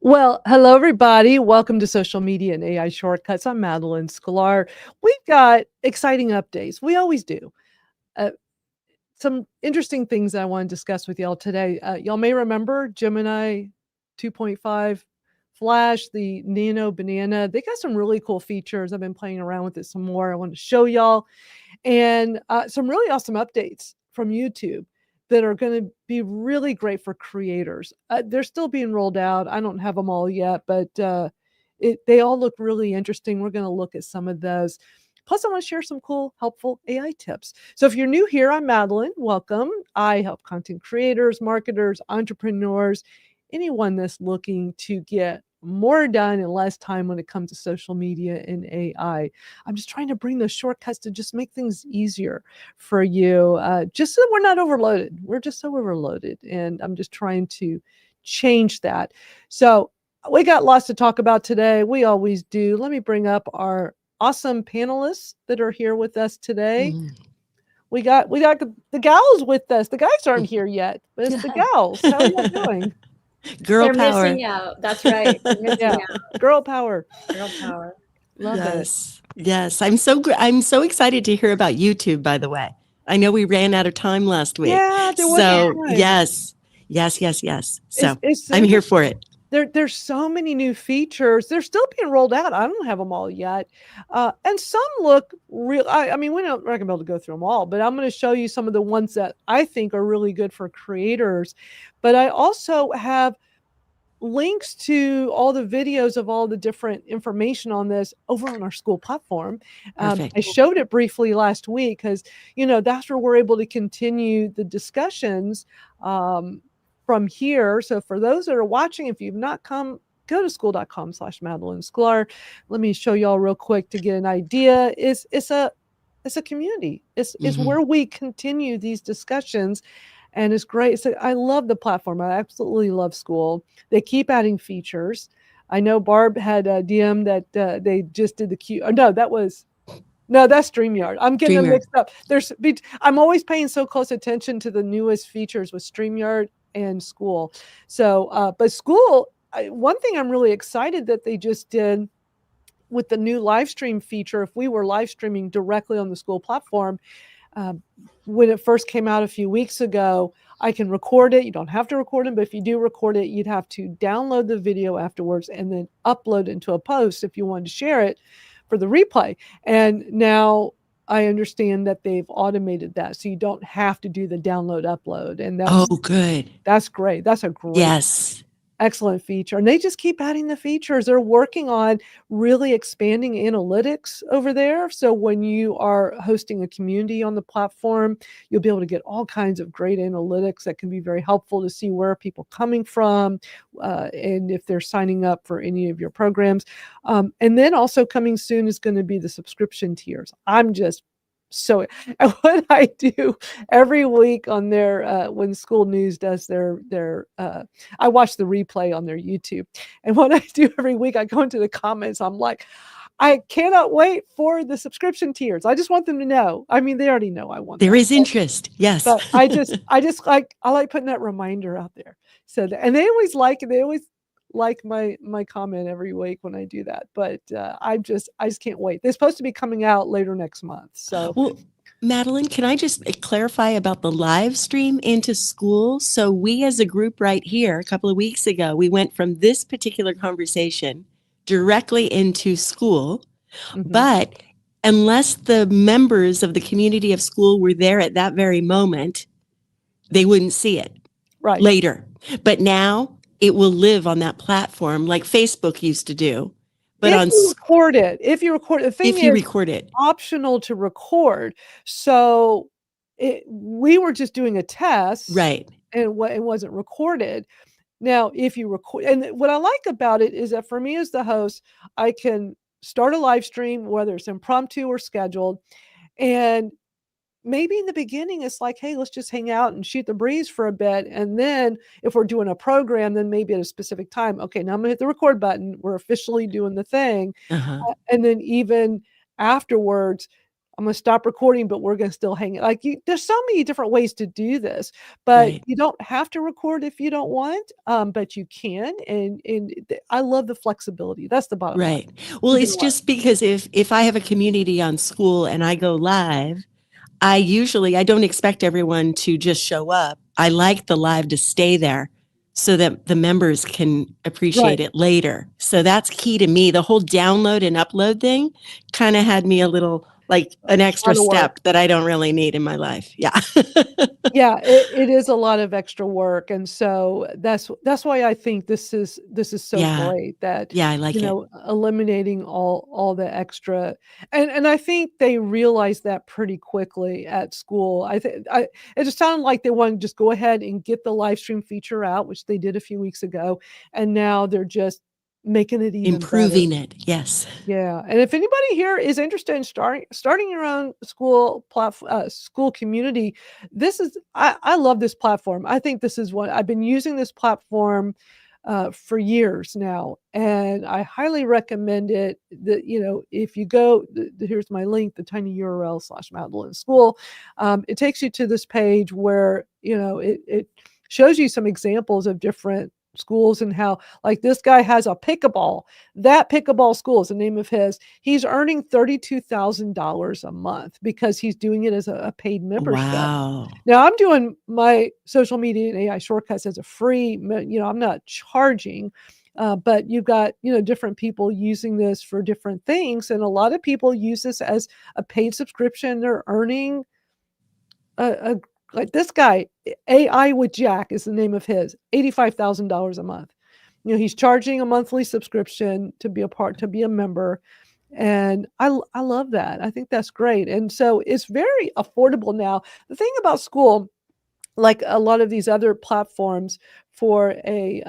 Well, hello, everybody. Welcome to Social Media and AI Shortcuts. I'm Madeline Sklar. We've got exciting updates. We always do. Uh, some interesting things I want to discuss with y'all today. Y'all may remember Gemini 2.5 Flash, the Nano Banana. They got some really cool features. I've been playing around with it some more. I want to show y'all. And some really awesome updates from YouTube that are going to be really great for creators. They're still being rolled out. I don't have them all yet, but they all look really interesting. We're going to look at some of those. Plus, I want to share some cool, helpful AI tips. So if you're new here, I'm Madeline. Welcome. I help content creators, marketers, entrepreneurs, anyone that's looking to get more done in less time when it comes to social media and AI. I'm just trying to bring those shortcuts to just make things easier for you, just so that we're not overloaded. We're just so overloaded, and I'm just trying to change that. So we got lots to talk about today. We always do. Let me bring up our awesome panelists that are here with us today. We got the gals with us. The guys aren't here yet, but it's the gals. How are you doing? Girl They're power. missing out. That's right. They're missing Yeah, out. girl power. Girl power. Love it. Yes. I'm so excited to hear about YouTube, by the way. I know we ran out of time last week. Yeah, there wasn't So time. yes. So It's I'm here for it. There's so many new features. They're still being rolled out. I don't have them all yet. And some look real. I mean, we're not going to be able to go through them all, but I'm going to show you some of the ones that I think are really good for creators. But I also have links to all the videos of all the different information on this over on our Skool platform. Perfect. I showed it briefly last week because, that's where we're able to continue the discussions from here. So for those that are watching, if you've not come, go to skool.com/Madeline Sklar. Let me show y'all real quick to get an idea. It's a community. It's where we continue these discussions. And it's great. So I love the platform. I absolutely love Skool. They keep adding features. I know Barb had a DM that they just did the Q. Oh, no, that's StreamYard. I'm getting them mixed up. I'm always paying so close attention to the newest features with StreamYard and Skool. So, but Skool, one thing I'm really excited that they just did with the new live stream feature, if we were live streaming directly on the Skool platform, when it first came out a few weeks ago, I can record it. You don't have to record it, but if you do record it, you'd have to download the video afterwards and then upload it into a post if you wanted to share it for the replay. And now I understand that they've automated that, so you don't have to do the download upload. And good. That's great. That's a great, excellent feature. And they just keep adding the features. They're working on really expanding analytics over there. So when you are hosting a community on the platform, you'll be able to get all kinds of great analytics that can be very helpful to see where people are coming from and if they're signing up for any of your programs. And then also coming soon is going to be the subscription tiers. I'm just so what I do every week on their when Skool News does their I watch the replay on their YouTube, and what I do every week, I go into the comments. I'm like, I cannot wait for the subscription tiers. I just want them to know. I mean, they already know I want. There is interest, yes. But I like putting that reminder out there. So and they always like my comment every week when I do that. But I just can't wait. They're supposed to be coming out later next month. So well, Madeline, can I just clarify about the live stream into Skool? So we as a group right here, a couple of weeks ago, we went from this particular conversation directly into Skool. But unless the members of the community of Skool were there at that very moment, they wouldn't see it later. But now it will live on that platform like Facebook used to do. But if you record it, the thing is, optional to record. So we were just doing a test, right? And it wasn't recorded. Now, if you record, and what I like about it is that for me as the host, I can start a live stream, whether it's impromptu or scheduled, and maybe in the beginning it's like, hey, let's just hang out and shoot the breeze for a bit. And then if we're doing a program, then maybe at a specific time, okay, now I'm gonna hit the record button. We're officially doing the thing. And then even afterwards, I'm going to stop recording, but we're going to still hang it. Like there's so many different ways to do this, but Right. you don't have to record if you don't want, but you can. I love the flexibility. That's the bottom line. Right. Well, You can it's watch. just because if I have a community on Skool and I go live, I don't expect everyone to just show up. I like the live to stay there so that the members can appreciate Right. it later. So that's key to me. The whole download and upload thing kind of had me a little like an extra lot of work. step that I don't really need in my life. Yeah. Yeah, it is a lot of extra work, and so that's why I think this is so Yeah. great that, Yeah, I like it. eliminating all the extra, and I think they realized that pretty quickly at school. It just sounded like they wanted to just go ahead and get the live stream feature out, which they did a few weeks ago, and now they're just making it even better. Improving it. Yes. Yeah, and if anybody here is interested in starting your own school community, I love this platform. I think this is one I've been using this platform for years now, and I highly recommend it. That if you go, here's my link, the tiny URL /Madeline School. It takes you to this page where it shows you some examples of different schools and how, like, this guy has a pickleball. That pickleball school is the name of his. He's earning $32,000 a month because he's doing it as a paid membership. Wow. Now I'm doing my social media and AI shortcuts as a free, I'm not charging, but you've got, different people using this for different things. And a lot of people use this as a paid subscription. They're earning a like this guy, AI with Jack is the name of his, $85,000 a month. He's charging a monthly subscription to be a member. And I love that. I think that's great. And so it's very affordable now. The thing about Skool, like a lot of these other platforms for a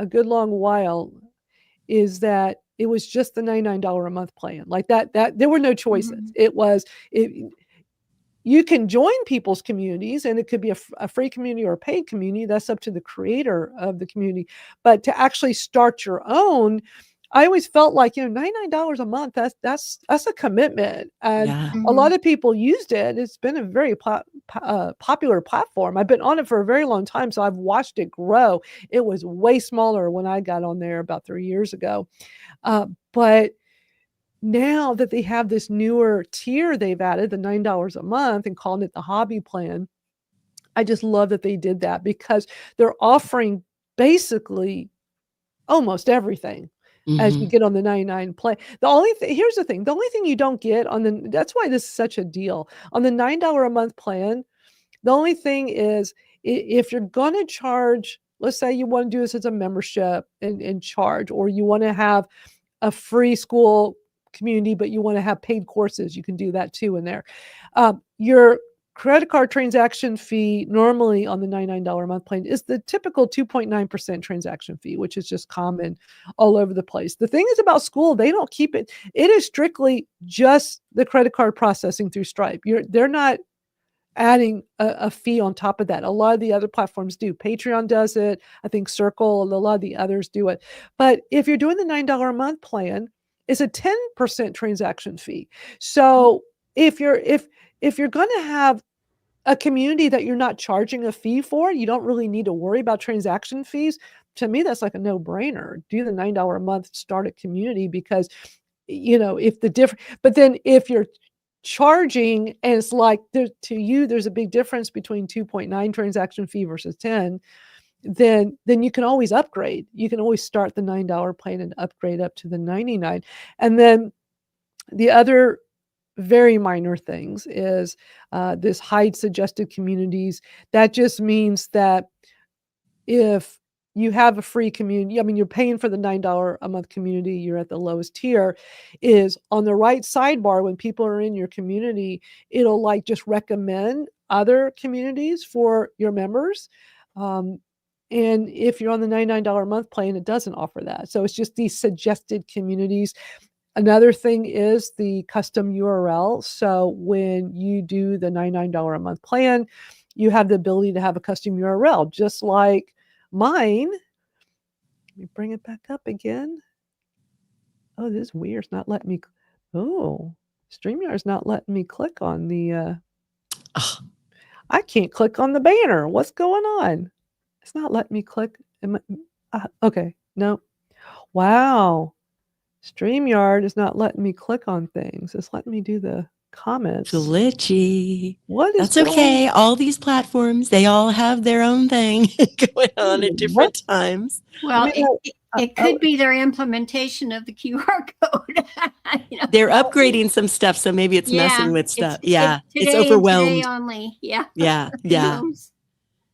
good long while, is that it was just the $99 a month plan. Like that there were no choices. You can join people's communities, and it could be a free community or a paid community. That's up to the creator of the community. But to actually start your own, I always felt like, $99 a month, that's a commitment. And Yeah. a lot of people used it. It's been a very popular platform. I've been on it for a very long time, so I've watched it grow. It was way smaller when I got on there about 3 years ago. But now that they have this newer tier they've added, the $9 a month, and calling it the hobby plan, I just love that they did that because they're offering basically almost everything as you Mhm. get on the 99 plan. Here's the thing, the only thing you don't get that's why this is such a deal. On the $9 a month plan, the only thing is, if you're gonna charge, let's say you wanna do this as a membership and charge, or you wanna have a free school community, but you want to have paid courses, you can do that too in there. Your credit card transaction fee normally on the $99 a month plan is the typical 2.9% transaction fee, which is just common all over the place. The thing is about Skool, they don't keep it. It is strictly just the credit card processing through Stripe. They're not adding a fee on top of that. A lot of the other platforms do. Patreon does it. I think Circle, a lot of the others do it. But if you're doing the $9 a month plan, it's a 10% transaction fee. So if you're going to have a community that you're not charging a fee for, you don't really need to worry about transaction fees. To me, that's like a no-brainer. Do the $9 a month, start a community, because but then if you're charging, and it's like, to you there's a big difference between 2.9 transaction fee versus 10, then you can always upgrade. You can always start the $9 plan and upgrade up to the 99. And then the other very minor things is this hide suggested communities. That just means that if you have a free community, I mean, you're paying for the $9 a month community, you're at the lowest tier, is on the right sidebar when people are in your community, it'll like just recommend other communities for your members. And if you're on the $99 a month plan, it doesn't offer that. So it's just these suggested communities. Another thing is the custom URL. So when you do the $99 a month plan, you have the ability to have a custom URL, just like mine. Let me bring it back up again. Oh, this is weird. It's not letting me. Oh, StreamYard's not letting me click on the, Oh, I can't click on the banner. What's going on? It's not letting me click. Okay, no. Wow. StreamYard is not letting me click on things. It's letting me do the comments. glitchy. What is That's going okay. All these platforms, they all have their own thing going on at What? different times. Well, mean, it could be their implementation of the QR code. You know? They're upgrading some stuff, so maybe it's messing Yeah, with stuff. Yeah, it's it's today and today overwhelmed. only. Yeah. Yeah, Who yeah, knows?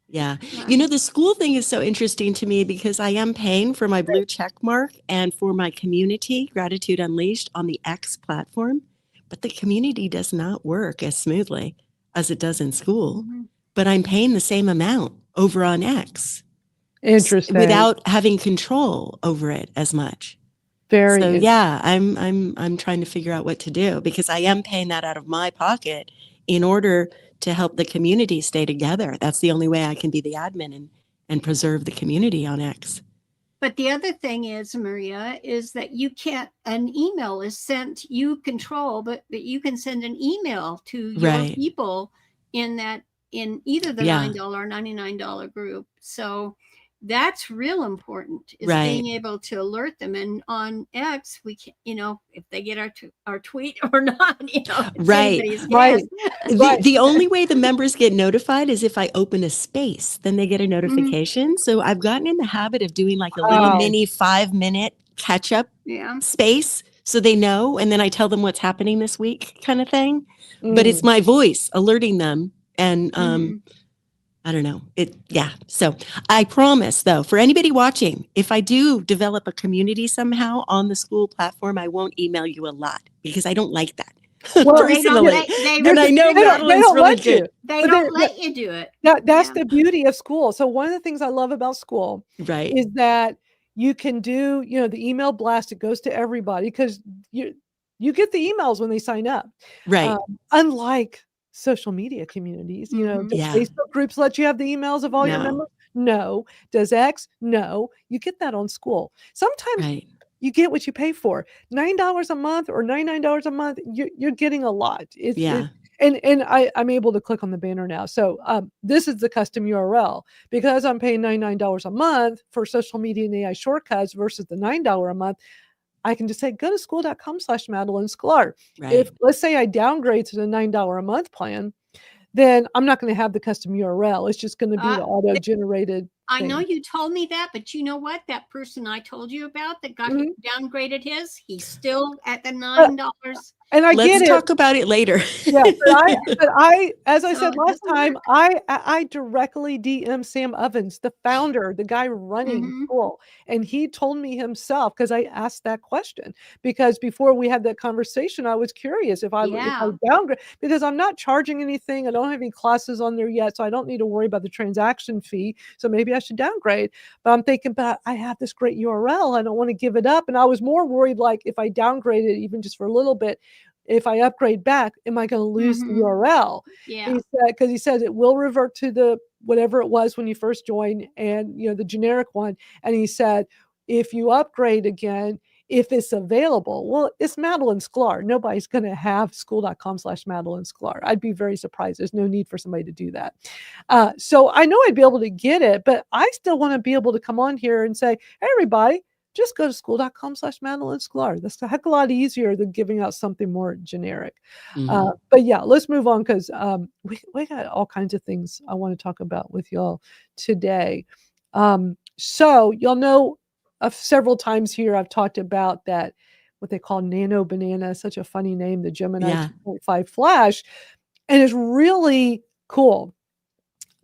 yeah. Yeah. You know, the school thing is so interesting to me because I am paying for my blue check mark and for my community, Gratitude Unleashed, on the X platform, but the community does not work as smoothly as it does in school. Mhm. But I'm paying the same amount over on X interesting. without having control over it as much. Very So interesting. yeah, I'm trying to figure out what to do because I am paying that out of my pocket in order to help the community stay together. That's the only way I can be the admin and preserve the community on X. But the other thing is, Maria, is that you can't, an email is sent, you control, but you can send an email to your Right. people in either the Yeah. $9 or $99 group. So that's real important, is Right. being able to alert them. And on X, we can, if they get our tweet or not, it's Right. anybody's Right. guess. Right. The only way the members get notified is if I open a space, then they get a notification. So I've gotten in the habit of doing like a little Wow. mini 5-minute catch up Yeah. space so they know. And then I tell them what's happening this week kind of thing. But it's Mm. my voice alerting them. And Mhm. I don't know. Yeah. So I promise though, for anybody watching, if I do develop a community somehow on the school platform, I won't email you a lot because I don't like that. Well, They don't personally. let, they And I know they Madeline's don't really let you. good. They But don't let you do it. that's Yeah. the beauty of Skool. So one of the things I love about Skool Right. is that you can do, the email blast. It goes to everybody because you get the emails when they sign up. Right. Unlike social media communities, Mhm. does Yeah. Facebook groups let you have the emails of all your No. members? No. Does X? No. You get that on Skool. Sometimes Right. you get what you pay for. $9 a month or $99 a month, you're getting a lot. Yeah. And I'm able to click on the banner now. So this is the custom URL because I'm paying $99 a month for social media and AI shortcuts versus the $9 a month. I can just say, go to school.com/Madeline Sklar. Right. If let's say I downgrade to the $9 a month plan, then I'm not going to have the custom URL. It's just going to be the auto generated. I know you told me that, but you know what? That person I told you about that got downgraded he's still at the $9. And I Let's get it. talk about it later. Yeah, but I, as I So said it last doesn't time, work. I directly DM Sam Ovens, the founder, the guy running Mhm. Skool, and he told me himself because I asked that question because before we had that conversation, I was curious if I Yeah. downgrade because I'm not charging anything. I don't have any classes on there yet, so I don't need to worry about the transaction fee. So maybe I should downgrade. But I'm thinking, but I have this great URL. I don't want to give it up. And I was more worried, like if I downgrade it even just for a little bit, if I upgrade back, am I going to lose the URL? Yeah. He said, because he says it will revert to the whatever it was when you first joined and the generic one. And he said, if you upgrade again, if it's available, well, it's Madeline Sklar. Nobody's going to have school.com/Madeline Sklar. I'd be very surprised. There's no need for somebody to do that. So I know I'd be able to get it, but I still want to be able to come on here and say, hey, everybody, just go to school.com/Madeline Sklar. That's a heck of a lot easier than giving out something more generic. But yeah, let's move on because we got all kinds of things I want to talk about with y'all today. So y'all know several times here I've talked about that what they call Nano Banana, such a funny name, the Gemini Yeah. 2.5 Flash, and it's really cool.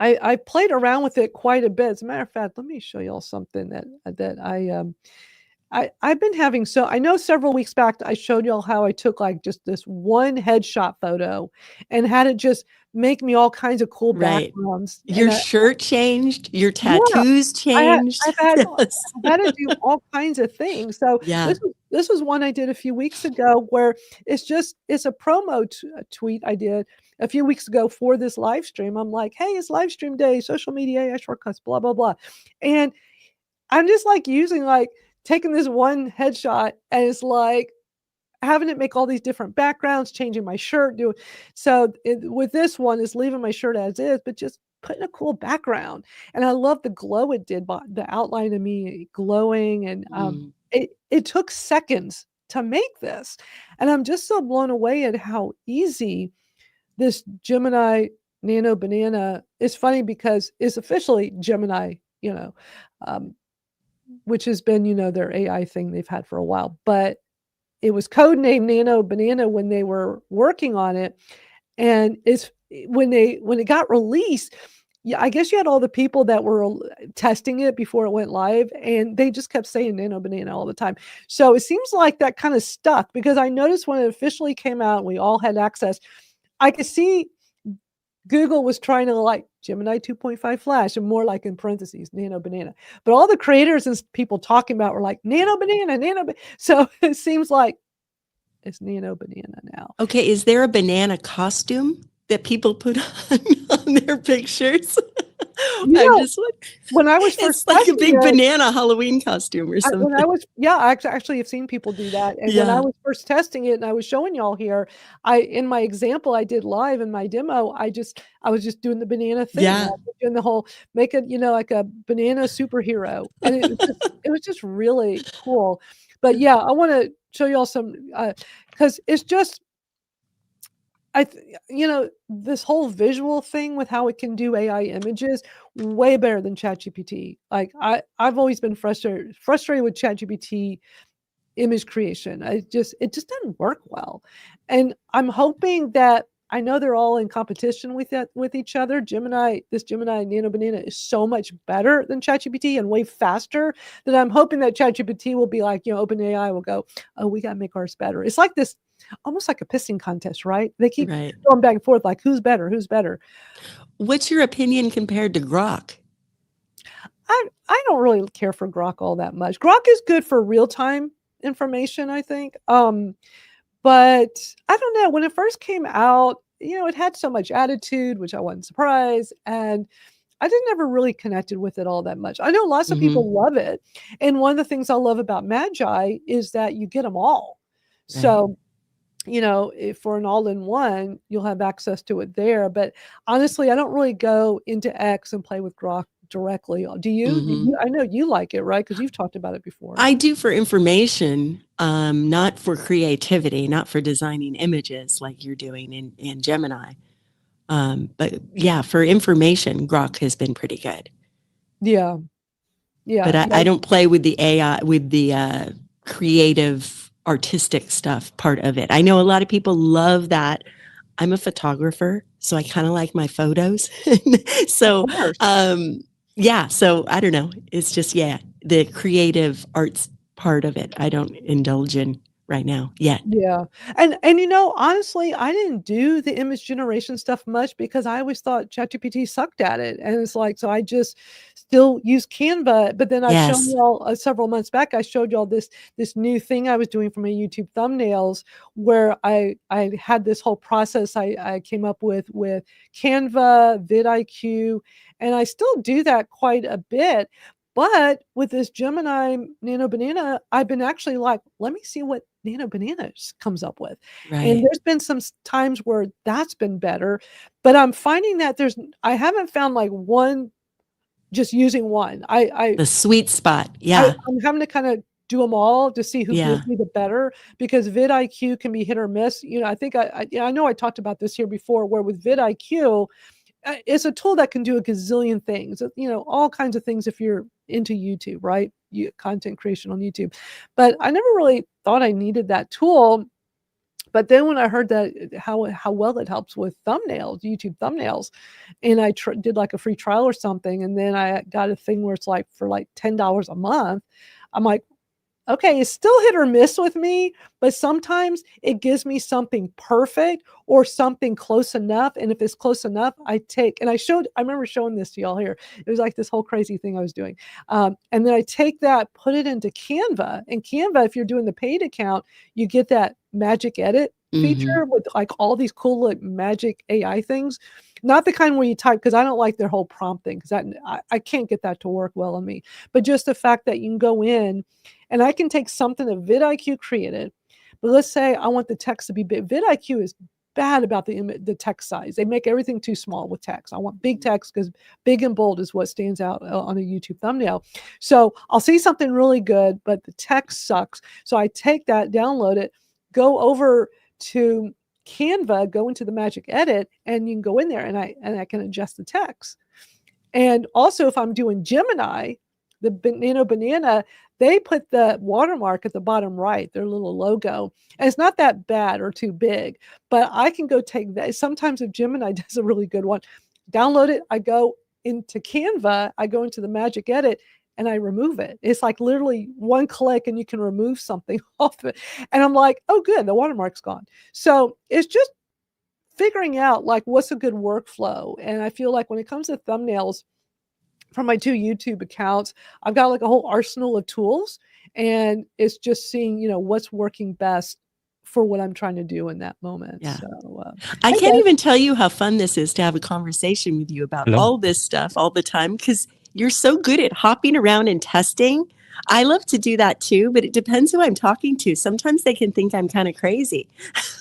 I played around with it quite a bit. As a matter of fact, let me show y'all something that I've been having. So I know several weeks back I showed y'all how I took like just this one headshot photo and had it just make me all kinds of cool Right. backgrounds. Your shirt changed, your Yeah, tattoos changed. I've had Yes. I had to do all kinds of things. So Yeah. this was one I did a few weeks ago where it's a promo tweet I did a few weeks ago for this live stream. I'm like, hey, it's live stream day, social media AI shortcuts, blah, blah, blah. And I'm just like taking this one headshot and it's like having it make all these different backgrounds, changing my shirt, doing so with this one is leaving my shirt as is, but just putting a cool background. And I love the glow it did, by the outline of me glowing, and Mm. it took seconds to make this. And I'm just so blown away at how easy this Gemini Nano Banana is. Funny because it's officially Gemini, um, which has been, their AI thing they've had for a while, but it was codenamed Nano Banana when they were working on it. And it's when it got released, yeah, I guess you had all the people that were testing it before it went live, and they just kept saying Nano Banana all the time. So it seems like that kind of stuck, because I noticed when it officially came out and we all had access, I could see Google was trying to like Gemini 2.5 Flash, and more like in parentheses, Nano Banana. But all the creators and people talking about were like Nano Banana, So it seems like it's Nano Banana now. Okay, is there a banana costume that people put on their pictures? I'm just like, when I was first it's like a big testing it, banana Halloween costume or when something. I actually have seen people do that. And when I Yeah. was first testing it and I was showing y'all here, in my example I did live in my demo, I was just doing the banana thing. I Yeah. was doing the whole make it, like a banana superhero. And it was just really cool. But yeah, I want to show y'all some, because it's just, this whole visual thing with how it can do AI images way better than ChatGPT. Like I've always been frustrated with ChatGPT image creation. It just doesn't work well. And I'm hoping that, I know they're all in competition with each other. This Gemini Nano Banana is so much better than ChatGPT and way faster, that I'm hoping that ChatGPT will be like, OpenAI will go, oh, we got to make ours better. It's like this, almost like a pissing contest, right? They keep Right. going back and forth, like who's better, who's better. What's your opinion compared to Grok? I don't really care for Grok all that much. Grok is good for real-time information, I think. But I don't know, when it first came out, it had so much attitude, which I wasn't surprised, and I just never really connected with it all that much. I know lots of people love it, and one of the things I love about MAGAI is that you get them all. Right. So, if for an all-in-one, you'll have access to it there. But honestly, I don't really go into X and play with Grok directly. Do you? I know you like it, right? Because you've talked about it before. I do for information, not for creativity, not for designing images like you're doing in Gemini. But yeah, for information, Grok has been pretty good. Yeah. Yeah. But I don't play with the AI, with the creative, artistic stuff part of it. I know a lot of people love that. I'm a photographer, so I kind of like my photos. So, yeah, so I don't know. It's just, the creative arts part of it, I don't indulge in right now yet. Yeah. And honestly, I didn't do the image generation stuff much because I always thought ChatGPT sucked at it. And it's like, so I just still use Canva. But then I've shown y'all several months back, I showed y'all this new thing I was doing for my YouTube thumbnails, where I had this whole process I came up with Canva, vidIQ, and I still do that quite a bit. But with this Gemini Nano Banana, I've been actually like, let me see what Nano Banana comes up with. Right. And there's been some times where that's been better, but I'm finding that I haven't found like one, just using one. The sweet spot. Yeah. I'm having to kind of do them all to see who gives me the better, because vidIQ can be hit or miss. I think I know I talked about this here before, where with vidIQ, it's a tool that can do a gazillion things, all kinds of things if you're into YouTube, right? Content creation on YouTube. But I never really thought I needed that tool. But then when I heard that how well it helps with thumbnails, YouTube thumbnails, and I did like a free trial or something, and then I got a thing where it's like for like $10 a month, I'm like, okay, it's still hit or miss with me, but sometimes it gives me something perfect or something close enough. And if it's close enough, I remember showing this to y'all here. It was like this whole crazy thing I was doing. And then I take that, put it into Canva. And Canva, if you're doing the paid account, you get that magic edit feature with like all these cool like magic AI things. Not the kind where you type, because I don't like their whole prompt thing, because I can't get that to work well on me. But just the fact that you can go in and I can take something that vidIQ created, But let's say I want the text to be big. vidIQ is bad about the text size. They make everything too small with text. I want big text because big and bold is what stands out on a YouTube thumbnail. So I'll see something really good, but the text sucks. So I take that, download it, go over to Canva, go into the Magic Edit, and you can go in there and I can adjust the text. And also if I'm doing Gemini, the Nano Banana, they put the watermark at the bottom right, their little logo. And it's not that bad or too big, but I can go take that. Sometimes if Gemini does a really good one, download it, I go into Canva, I go into the Magic Edit, and I remove it. It's like literally one click and you can remove something off it. And I'm like, oh, good, the watermark's gone. So it's just figuring out like what's a good workflow. And I feel like when it comes to thumbnails, from my 2 YouTube accounts, I've got like a whole arsenal of tools, and it's just seeing, what's working best for what I'm trying to do in that moment. Yeah. So I can't even tell you how fun this is to have a conversation with you about all this stuff all the time, because you're so good at hopping around and testing. I love to do that too, but it depends who I'm talking to. Sometimes they can think I'm kind of crazy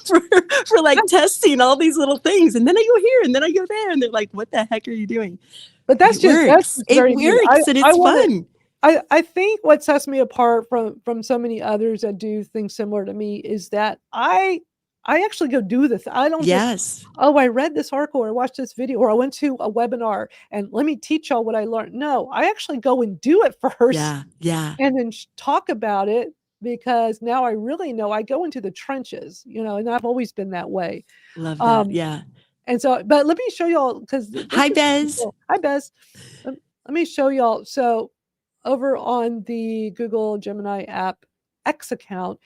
for like testing all these little things. And then I go here and then I go there and they're like, what the heck are you doing? But that's just very it works and it's fun. I think what sets me apart from so many others that do things similar to me is that I actually go do this. I don't just, I read this article or I watched this video or I went to a webinar and let me teach y'all what I learned. No, I actually go and do it first. Yeah. And then talk about it, because now I really know. I go into the trenches, and I've always been that way. Love that. Yeah. And so, but let me show y'all, because hi, Bez. Cool. Hi, Bez. Let me show y'all. So over on the Google Gemini app X account,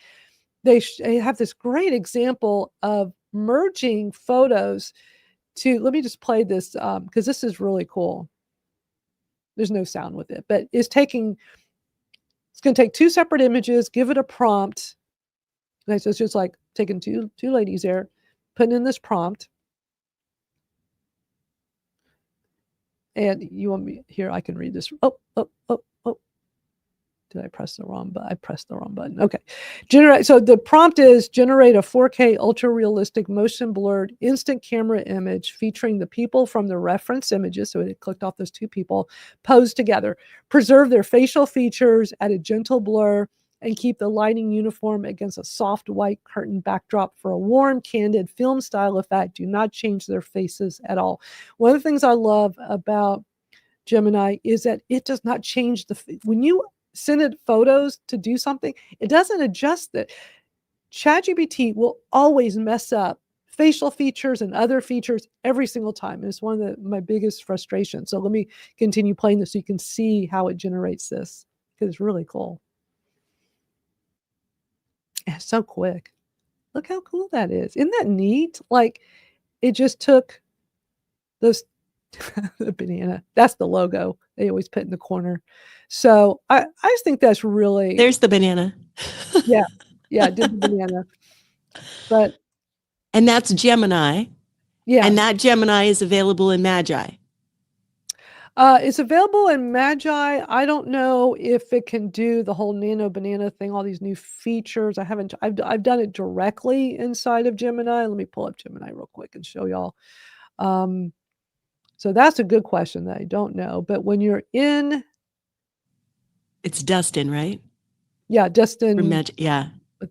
they have this great example of merging photos to, let me just play this because this is really cool. There's no sound with it, but it's going to take 2 separate images, give it a prompt. Okay, so it's just like taking two ladies there, putting in this prompt. And you want me here? I can read this. Oh. Did I press the wrong button? I pressed the wrong button. Okay. So the prompt is generate a 4K ultra realistic motion blurred instant camera image featuring the people from the reference images. So it clicked off those 2 people posed together. Preserve their facial features at a gentle blur and keep the lighting uniform against a soft white curtain backdrop for a warm, candid film style effect. Do not change their faces at all. One of the things I love about Gemini is that it does not change when you send it photos to do something, it doesn't adjust it. ChatGPT will always mess up facial features and other features every single time. And it's one of my biggest frustrations. So let me continue playing this so you can see how it generates this, because it's really cool. And it's so quick. Look how cool that is. Isn't that neat? Like, it just took those the banana. That's the logo they always put in the corner. So I just think that's really, there's the banana. yeah, did the banana. And that's Gemini. Yeah. And that Gemini is available in MAGAI. It's available in MAGAI. I don't know if it can do the whole Nano Banana thing, all these new features. I've done it directly inside of Gemini. Let me pull up Gemini real quick and show y'all. So that's a good question that I don't know. But when you're in, it's Dustin, right? Yeah, Dustin. With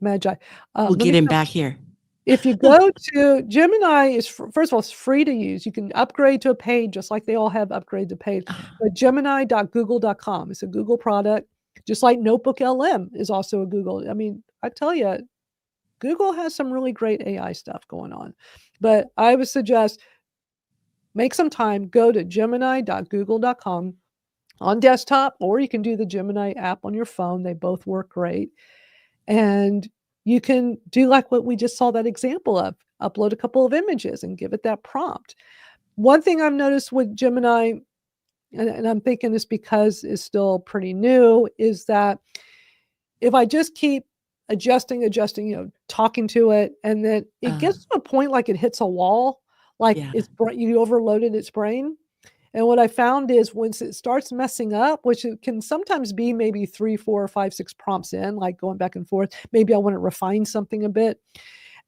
MAGAI. We'll get him back here. If you go to Gemini, first of all, it's free to use. You can upgrade to a paid, just like they all have upgrade to paid. But Gemini.google.com. It's a Google product, just like Notebook LM is also a Google. I mean, I tell you, Google has some really great AI stuff going on. But I would suggest make some time, go to Gemini.google.com on desktop, or you can do the Gemini app on your phone. They both work great. And you can do like what we just saw that example of, upload a couple of images and give it that prompt. One thing I've noticed with Gemini, and I'm thinking this because it's still pretty new, is that if I just keep adjusting, talking to it, and then it gets to a point like it hits a wall, like you overloaded its brain. And what I found is once it starts messing up, which it can sometimes be maybe 3, 4, 5, 6 prompts in, like going back and forth, maybe I want to refine something a bit.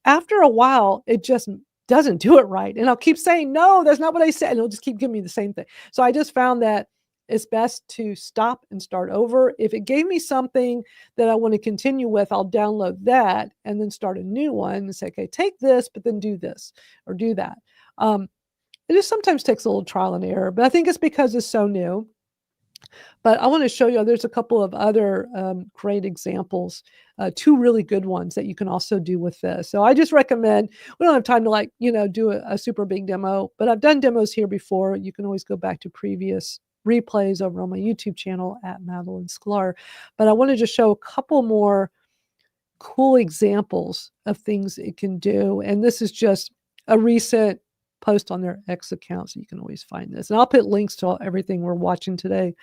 After a while, it just doesn't do it right. And I'll keep saying, no, that's not what I said. And it'll just keep giving me the same thing. So I just found that it's best to stop and start over. If it gave me something that I want to continue with, I'll download that and then start a new one and say, okay, take this, but then do this or do that. It just sometimes takes a little trial and error, but I think it's because it's so new. But I want to show you, there's a couple of other great examples, 2 really good ones that you can also do with this. So I just recommend, we don't have time to do a super big demo, but I've done demos here before. You can always go back to previous replays over on my YouTube channel at Madeline Sklar. But I want to just show a couple more cool examples of things it can do. And this is just a recent post on their X account, so you can always find this. And I'll put links to everything we're watching today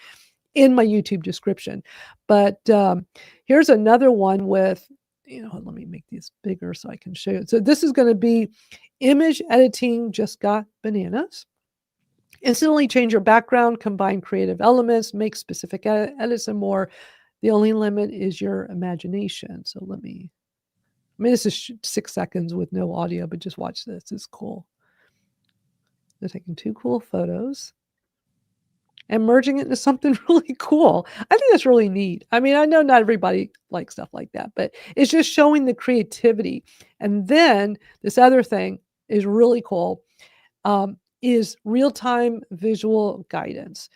in my YouTube description. But here's another one with, let me make these bigger so I can show you. So this is going to be image editing just got bananas. Instantly change your background, combine creative elements, make specific edits and more. The only limit is your imagination. So this is 6 seconds with no audio, but just watch this. It's cool. They're taking 2 cool photos and merging it into something really cool. I think that's really neat. I mean, I know not everybody likes stuff like that, but it's just showing the creativity. And then this other thing is really cool, is real-time visual guidance.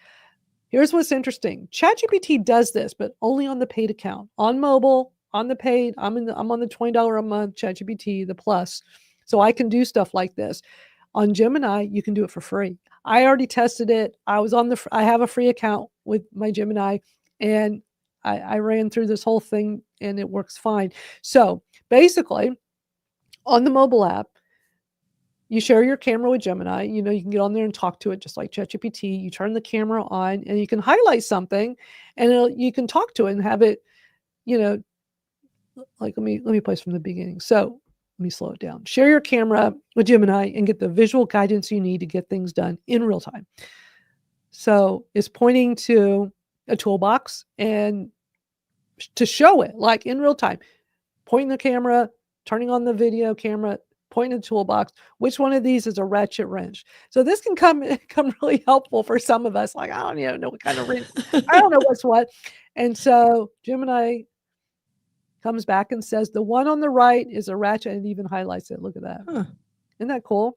Here's what's interesting. ChatGPT does this, but only on the paid account. On mobile, on the paid, I'm on the $20 a month ChatGPT, the plus. So I can do stuff like this. On Gemini, you can do it for free. I already tested it. I have a free account with my Gemini, and I ran through this whole thing and it works fine. So basically, on the mobile app, you share your camera with Gemini. You can get on there and talk to it just like ChatGPT. You turn the camera on and you can highlight something and you can talk to it and have it, like, let me place from the beginning. So let me slow it down. Share your camera with Gemini and get the visual guidance you need to get things done in real time. So it's pointing to a toolbox and to show it like in real time, pointing the camera, turning on the video camera, pointing the toolbox. Which one of these is a ratchet wrench? So this can come really helpful for some of us. Like, I don't even know what kind of wrench. I don't know what's what. And so Gemini comes back and says, the one on the right is a ratchet, and it even highlights it. Look at that. Huh. Isn't that cool?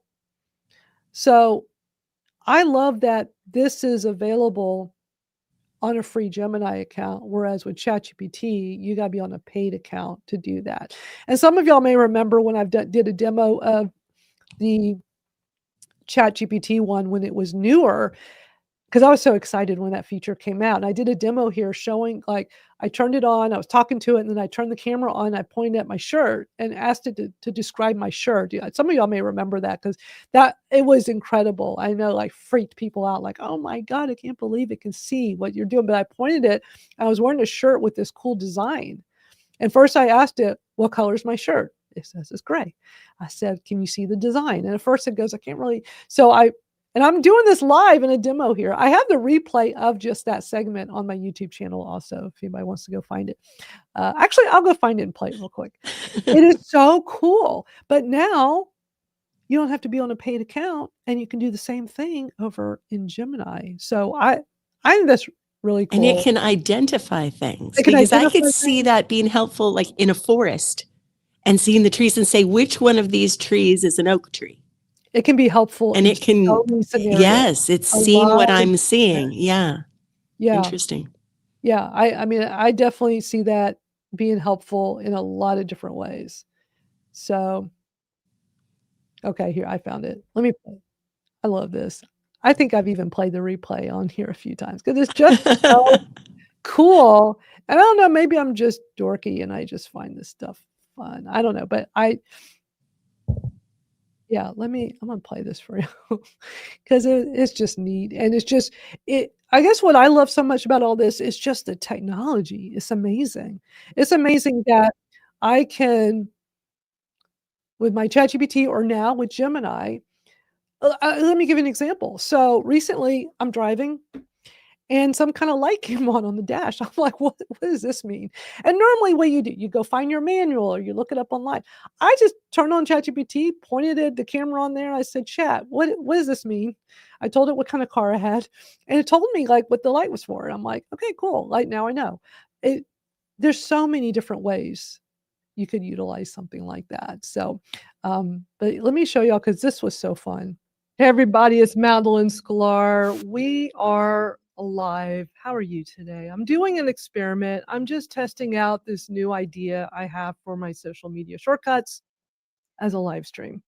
So I love that this is available on a free Gemini account, whereas with ChatGPT, you got to be on a paid account to do that. And some of y'all may remember when I did a demo of the ChatGPT one when it was newer, because I was so excited when that feature came out. And I did a demo here showing, like, I turned it on, I was talking to it, and then I turned the camera on, I pointed at my shirt and asked it to describe my shirt. Some of y'all may remember that because it was incredible. I know, like, freaked people out, like, oh my God, I can't believe it can see what you're doing. But I pointed it, I was wearing a shirt with this cool design. And first I asked it, what color is my shirt? It says it's gray. I said, can you see the design? And at first it goes, I can't really. And I'm doing this live in a demo here. I have the replay of just that segment on my YouTube channel also, if anybody wants to go find it. Actually, I'll go find it and play it real quick. It is so cool. But now you don't have to be on a paid account, and you can do the same thing over in Gemini. So I think that's really cool. And it can identify things, It can because I identify could see things. that being helpful, like in a forest and seeing the trees and say, which one of these trees is an oak tree? It can be helpful. And in it can, so many scenarios. yes, it's A seeing what lot of I'm seeing. different- Yeah. Yeah. Interesting. Yeah. I mean, I definitely see that being helpful in a lot of different ways. So, okay, here, I found it. Let me play. I love this. I think I've even played the replay on here a few times because it's just so cool. And I don't know, maybe I'm just dorky and I just find this stuff fun. I don't know, but yeah, I'm gonna play this for you because it's just neat. And it's just, I guess what I love so much about all this is just the technology. It's amazing. It's amazing that I can, with my ChatGPT or now with Gemini, Let me give you an example. So recently I'm driving and some kind of light came on the dash. I'm like, what does this mean? And normally what you do, you go find your manual or you look it up online. I just turned on ChatGPT, pointed at the camera on there. I said, chat, what does this mean? I told it what kind of car I had and it told me like what the light was for. And I'm like, okay, cool. Like now I know it. There's so many different ways you could utilize something like that. So, but let me show y'all because this was so fun. Hey everybody, it's Madeline Sklar. We are alive. How are you today? I'm doing an experiment. I'm just testing out this new idea I have for my social media shortcuts as a live stream.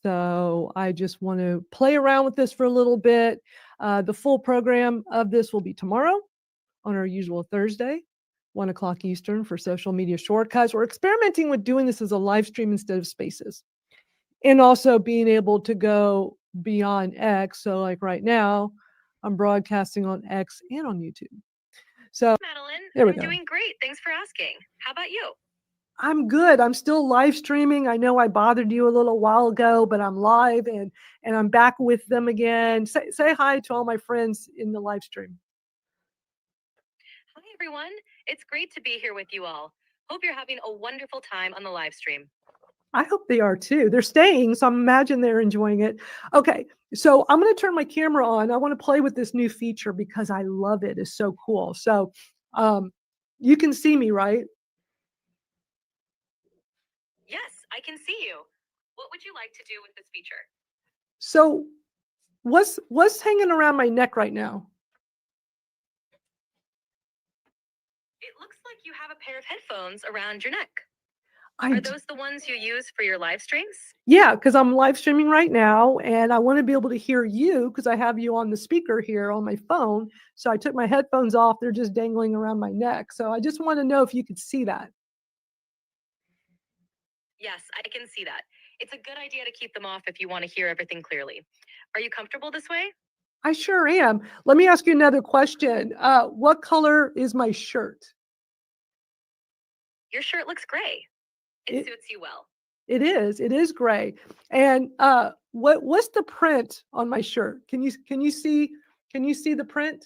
So I just want to play around with this for a little bit. The full program of this will be tomorrow on our usual Thursday, 1 o'clock Eastern for social media shortcuts. We're experimenting with doing this as a live stream instead of spaces. And also being able to go beyond X. So like right now, I'm broadcasting on X and on YouTube. So Madeline, there we I'm go. doing great. Thanks for asking. How about you? I'm good. I'm still live streaming. I know I bothered you a little while ago, but I'm live and I'm back with them again. Say hi to all my friends in the live stream. Hi, everyone. It's great to be here with you all. Hope you're having a wonderful time on the live stream. I hope they are too. They're staying, so I imagine they're enjoying it. Okay, so I'm going to turn my camera on. I want to play with this new feature because I love it. It's so cool. So you can see me, right? Yes, I can see you. What would you like to do with this feature? So what's hanging around my neck right now? It looks like you have a pair of headphones around your neck. Are those the ones you use for your live streams? Yeah, because I'm live streaming right now and I want to be able to hear you because I have you on the speaker here on my phone. So I took my headphones off. They're just dangling around my neck. So I just want to know if you could see that. Yes, I can see that. It's a good idea to keep them off if you want to hear everything clearly. Are you comfortable this way? I sure am. Let me ask you another question. What color is my shirt? Your shirt looks gray. It suits you well. It is gray. And what's the print on my shirt? Can you see the print?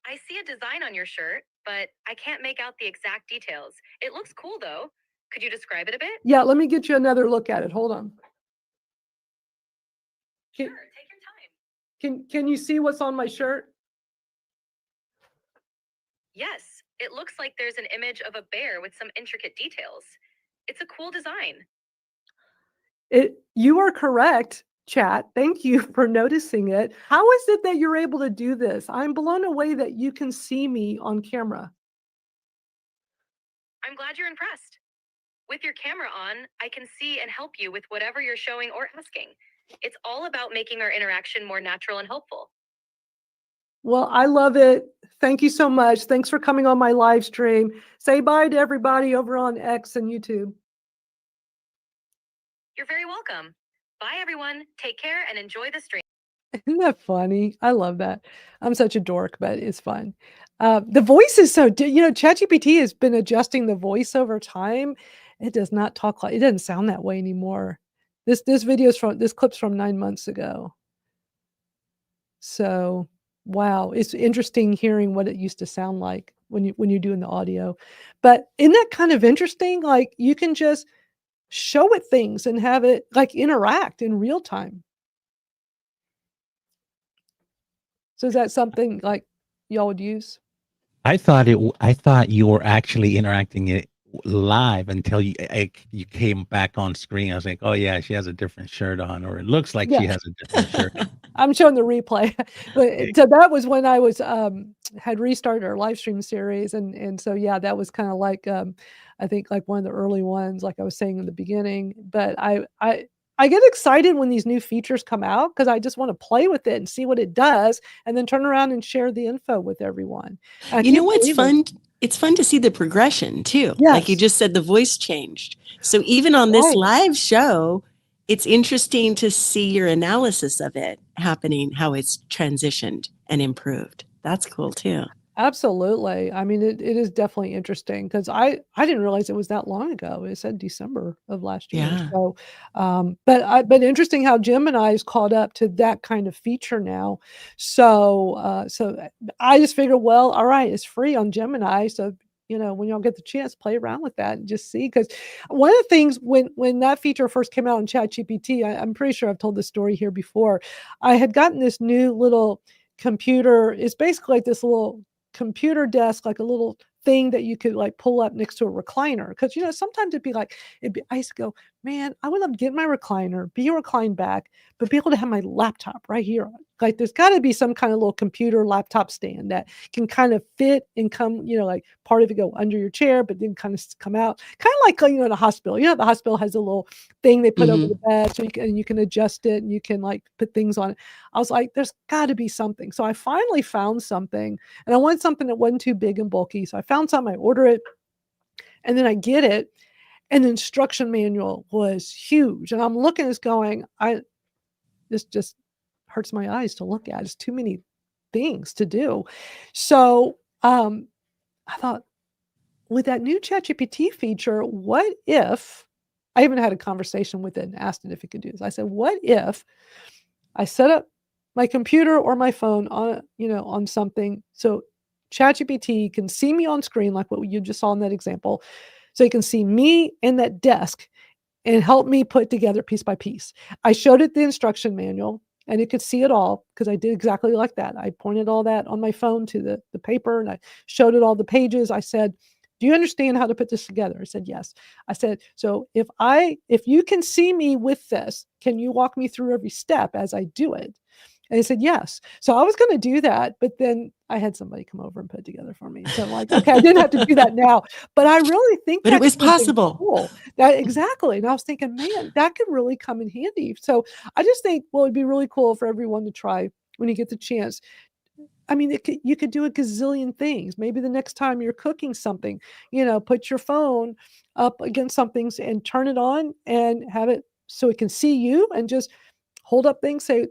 I see a design on your shirt, but I can't make out the exact details. It looks cool though. Could you describe it a bit? Yeah, let me get you another look at it. Hold on. Sure, take your time. Can you see what's on my shirt? Yes, it looks like there's an image of a bear with some intricate details. It's a cool design. You are correct, chat. Thank you for noticing it. How is it that you're able to do this? I'm blown away that you can see me on camera. I'm glad you're impressed. With your camera on, I can see and help you with whatever you're showing or asking. It's all about making our interaction more natural and helpful. Well, I love it. Thank you so much. Thanks for coming on my live stream. Say bye to everybody over on X and YouTube. You're very welcome. Bye, everyone. Take care and enjoy the stream. Isn't that funny? I love that. I'm such a dork, but it's fun. The voice is so, ChatGPT has been adjusting the voice over time. It does not talk like, it doesn't sound that way anymore. This clip's from 9 months ago. So, wow, it's interesting hearing what it used to sound like when you're doing the audio. But isn't that kind of interesting? Like you can just show it things and have it like interact in real time. So is that something like y'all would use? I thought you were actually interacting it live until you came back on screen. I was like, oh yeah, she has a different shirt on, or it looks like she Yeah. has a different shirt. I'm showing the replay. But so that was when I was had restarted our live stream series, and so yeah, that was kind of like I think like one of the early ones, like I was saying in the beginning. But I get excited when these new features come out because I just want to play with it and see what it does, and then turn around and share the info with everyone. You know what's fun? It's fun to see the progression too. Yes. Like you just said, the voice changed. So even on this live show, it's interesting to see your analysis of it happening, how it's transitioned and improved. That's cool too. Absolutely. I mean, it is definitely interesting because I didn't realize it was that long ago. It said December of last year. Yeah. So, but interesting how Gemini is caught up to that kind of feature now. So I just figured, well, all right, it's free on Gemini. So, when y'all get the chance, play around with that and just see. Because one of the things when that feature first came out in ChatGPT, I'm pretty sure I've told this story here before. I had gotten this new little computer. It's basically like this little computer desk, like a little thing that you could like pull up next to a recliner. Because sometimes I used to go, man, I would love to get my recliner, be reclined back, but be able to have my laptop right here. Like there's got to be some kind of little computer laptop stand that can kind of fit and come, like part of it go under your chair, but then kind of come out, kind of like in a hospital. The hospital has a little thing they put over the bed, so you can adjust it and you can like put things on it. I was like, there's got to be something. So I finally found something, and I wanted something that wasn't too big and bulky. So I found something, I order it, and then I get it, and the instruction manual was huge. And I'm looking at this going, this just hurts my eyes to look at. It's too many things to do. So I thought, with that new ChatGPT feature, what if I even had a conversation with it and asked it if it could do this. I said, what if I set up my computer or my phone on something so ChatGPT can see me on screen, like what you just saw in that example, so you can see me in that desk and help me put together piece by piece. I showed it the instruction manual and it could see it all because I did exactly like that. I pointed all that on my phone to the paper and I showed it all the pages. I said, do you understand how to put this together? I said, yes. I said, so if you can see me with this, can you walk me through every step as I do it? And he said, yes. So I was going to do that, but then I had somebody come over and put it together for me. So I'm like, okay, I didn't have to do that now, but I really think But it that was could have been possible. cool. That exactly. And I was thinking, man, that could really come in handy. So I just think, well, it'd be really cool for everyone to try when you get the chance. I mean, you could do a gazillion things. Maybe the next time you're cooking something, put your phone up against something and turn it on and have it so it can see you and just hold up things, say,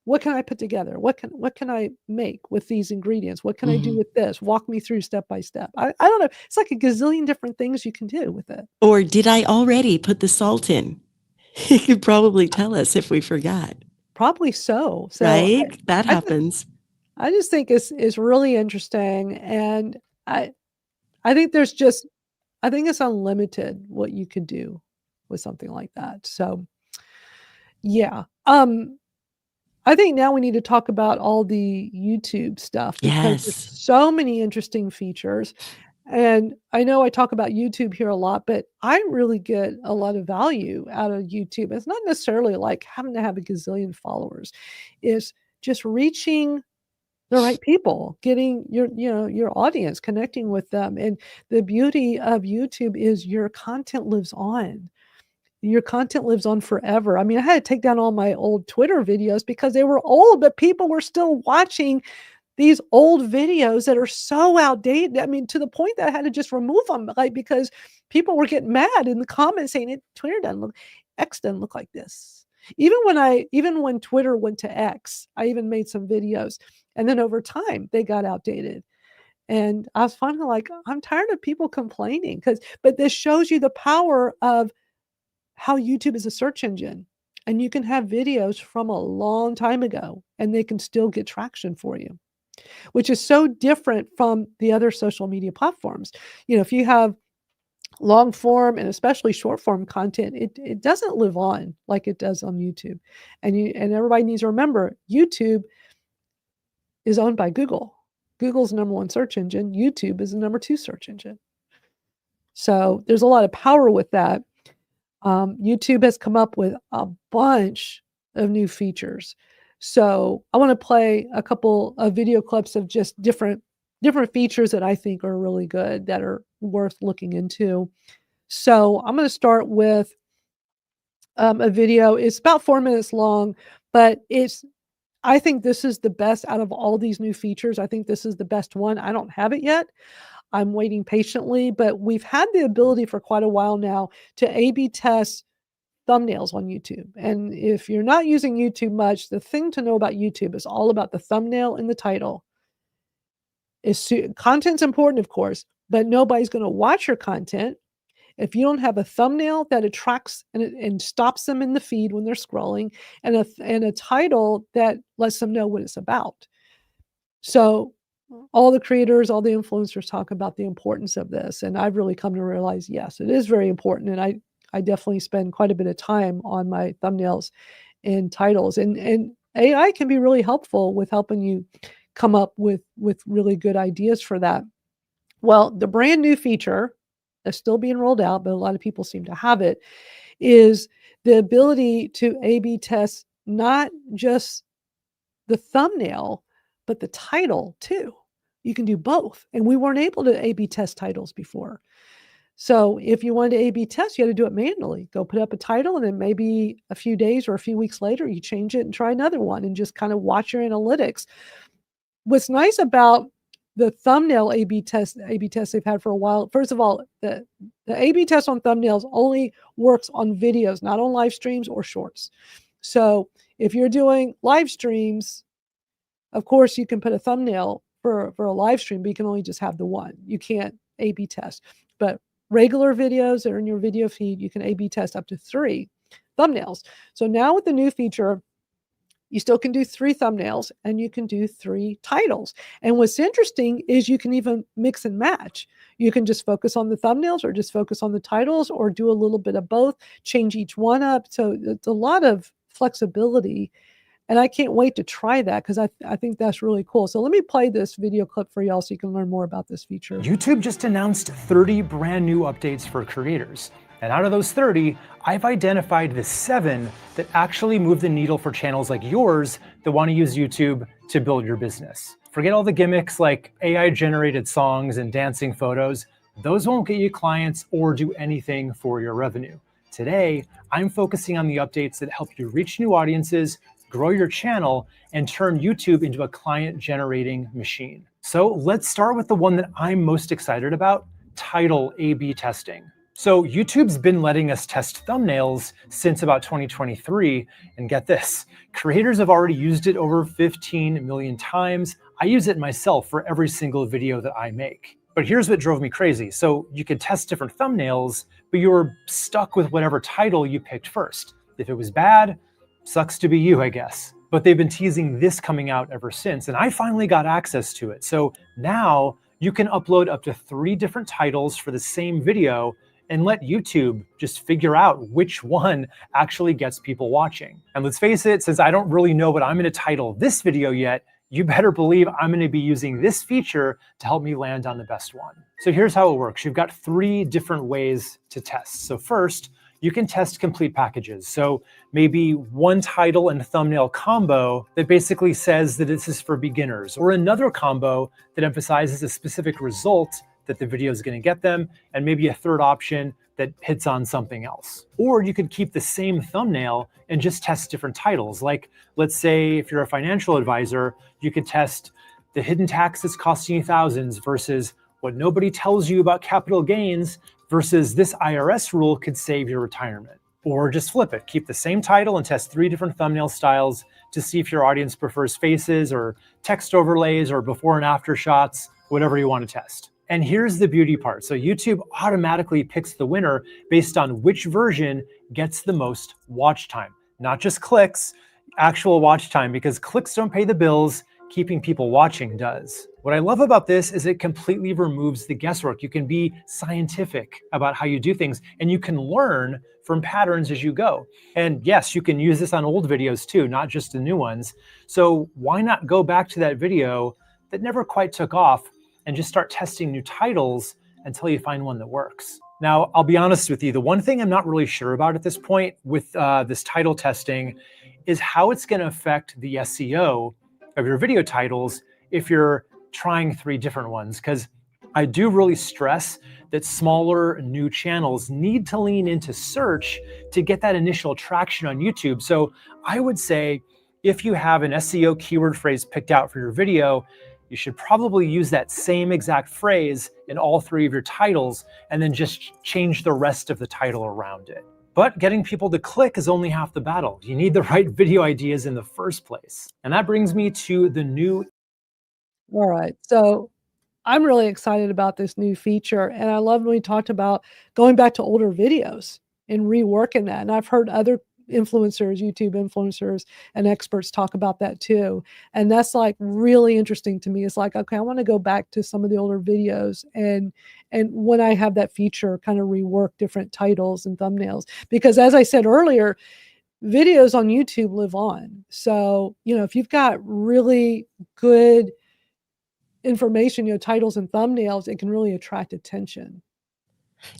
what can I put together? What can I make with these ingredients? What can I do with this? Walk me through step by step. I don't know. It's like a gazillion different things you can do with it. Or did I already put the salt in? He could probably tell us if we forgot. Probably so. So Right? That I just happens. I just think it's really interesting, and I think I think it's unlimited what you could do with something like that. So, yeah. I think now we need to talk about all the YouTube stuff because there's Yes. so many interesting features. And I know I talk about YouTube here a lot, but I really get a lot of value out of YouTube. It's not necessarily like having to have a gazillion followers. It's just reaching the right people, getting your audience, connecting with them. And the beauty of YouTube is your content lives on. Your content lives on forever. I mean, I had to take down all my old Twitter videos because they were old, but people were still watching these old videos that are so outdated. I mean, to the point that I had to just remove them, like, because people were getting mad in the comments saying X doesn't look like this. Even when Twitter went to X, I even made some videos, and then over time they got outdated. And I was finally like, I'm tired of people complaining but this shows you the power of how YouTube is a search engine, and you can have videos from a long time ago and they can still get traction for you, which is so different from the other social media platforms. If you have long form and especially short form content, it doesn't live on like it does on YouTube. And everybody needs to remember, YouTube is owned by Google. Google's number one search engine. YouTube is the number two search engine. So there's a lot of power with that. YouTube has come up with a bunch of new features. So I want to play a couple of video clips of just different features that I think are really good, that are worth looking into. So I'm going to start with a video. It's about 4 minutes long, but I think this is the best out of all these new features. I think this is the best one. I don't have it yet. I'm waiting patiently, but we've had the ability for quite a while now to A/B test thumbnails on YouTube. And if you're not using YouTube much, the thing to know about YouTube is all about the thumbnail and the title. Content's important, of course, but nobody's going to watch your content if you don't have a thumbnail that attracts and stops them in the feed when they're scrolling, and a title that lets them know what it's about. So all the creators, all the influencers talk about the importance of this, and I've really come to realize, yes, it is very important, and I definitely spend quite a bit of time on my thumbnails and titles, and AI can be really helpful with helping you come up with really good ideas for that. Well, the brand new feature that's still being rolled out, but a lot of people seem to have it, is the ability to A/B test not just the thumbnail, but the title too. You can do both, and we weren't able to A/B test titles before. So if you wanted to A/B test, you had to do it manually. Go put up a title, and then maybe a few days or a few weeks later, you change it and try another one, and just kind of watch your analytics. What's nice about the thumbnail A/B tests they've had for a while, first of all, the A/B test on thumbnails only works on videos, not on live streams or shorts. So if you're doing live streams, of course, you can put a thumbnail for a live stream, but you can only just have the one. You can't A/B test. But regular videos that are in your video feed, you can A/B test up to 3 thumbnails. So now with the new feature, you still can do 3 thumbnails and you can do 3 titles. And what's interesting is you can even mix and match. You can just focus on the thumbnails or just focus on the titles, or do a little bit of both, change each one up. So it's a lot of flexibility. And I can't wait to try that, because I think that's really cool. So let me play this video clip for y'all so you can learn more about this feature. YouTube just announced 30 brand new updates for creators. And out of those 30, I've identified the 7 that actually move the needle for channels like yours that want to use YouTube to build your business. Forget all the gimmicks like AI-generated songs and dancing photos. Those won't get you clients or do anything for your revenue. Today, I'm focusing on the updates that help you reach new audiences, grow your channel, and turn YouTube into a client-generating machine. So let's start with the one that I'm most excited about, title A/B testing. So YouTube's been letting us test thumbnails since about 2023, and get this, creators have already used it over 15 million times. I use it myself for every single video that I make. But here's what drove me crazy. So you could test different thumbnails, but you were stuck with whatever title you picked first. If it was bad, sucks to be you, I guess. But they've been teasing this coming out ever since, and I finally got access to it. So now you can upload up to 3 different titles for the same video and let YouTube just figure out which one actually gets people watching. And let's face it, since I don't really know what I'm going to title this video yet, you better believe I'm going to be using this feature to help me land on the best one. So here's how it works. You've got 3 different ways to test. So first, you can test complete packages. So maybe one title and thumbnail combo that basically says that this is for beginners, or another combo that emphasizes a specific result that the video is going to get them, and maybe a third option that hits on something else. Or you could keep the same thumbnail and just test different titles. Like, let's say if you're a financial advisor, you could test the hidden tax that's costing you thousands versus what nobody tells you about capital gains versus this IRS rule could save your retirement. Or just flip it, keep the same title and test 3 different thumbnail styles to see if your audience prefers faces or text overlays or before and after shots, whatever you want to test. And here's the beauty part. So YouTube automatically picks the winner based on which version gets the most watch time, not just clicks, actual watch time, because clicks don't pay the bills, keeping people watching does. What I love about this is it completely removes the guesswork. You can be scientific about how you do things, and you can learn from patterns as you go. And yes, you can use this on old videos too, not just the new ones. So why not go back to that video that never quite took off and just start testing new titles until you find one that works. Now, I'll be honest with you, the one thing I'm not really sure about at this point with this title testing is how it's going to affect the SEO of your video titles if you're trying 3 different ones. Because I do really stress that smaller new channels need to lean into search to get that initial traction on YouTube. So I would say if you have an SEO keyword phrase picked out for your video, you should probably use that same exact phrase in all 3 of your titles, and then just change the rest of the title around it. But getting people to click is only half the battle. You need the right video ideas in the first place. And that brings me to the new. All right. So I'm really excited about this new feature, and I love when we talked about going back to older videos and reworking that, and I've heard other influencers, YouTube influencers and experts talk about that too, and that's, like, really interesting to me. It's like, okay, I wanna go back to some of the older videos and when I have that feature, kinda rework different titles and thumbnails, because as I said earlier, videos on YouTube live on. So, if you've got really good information, titles and thumbnails, it can really attract attention.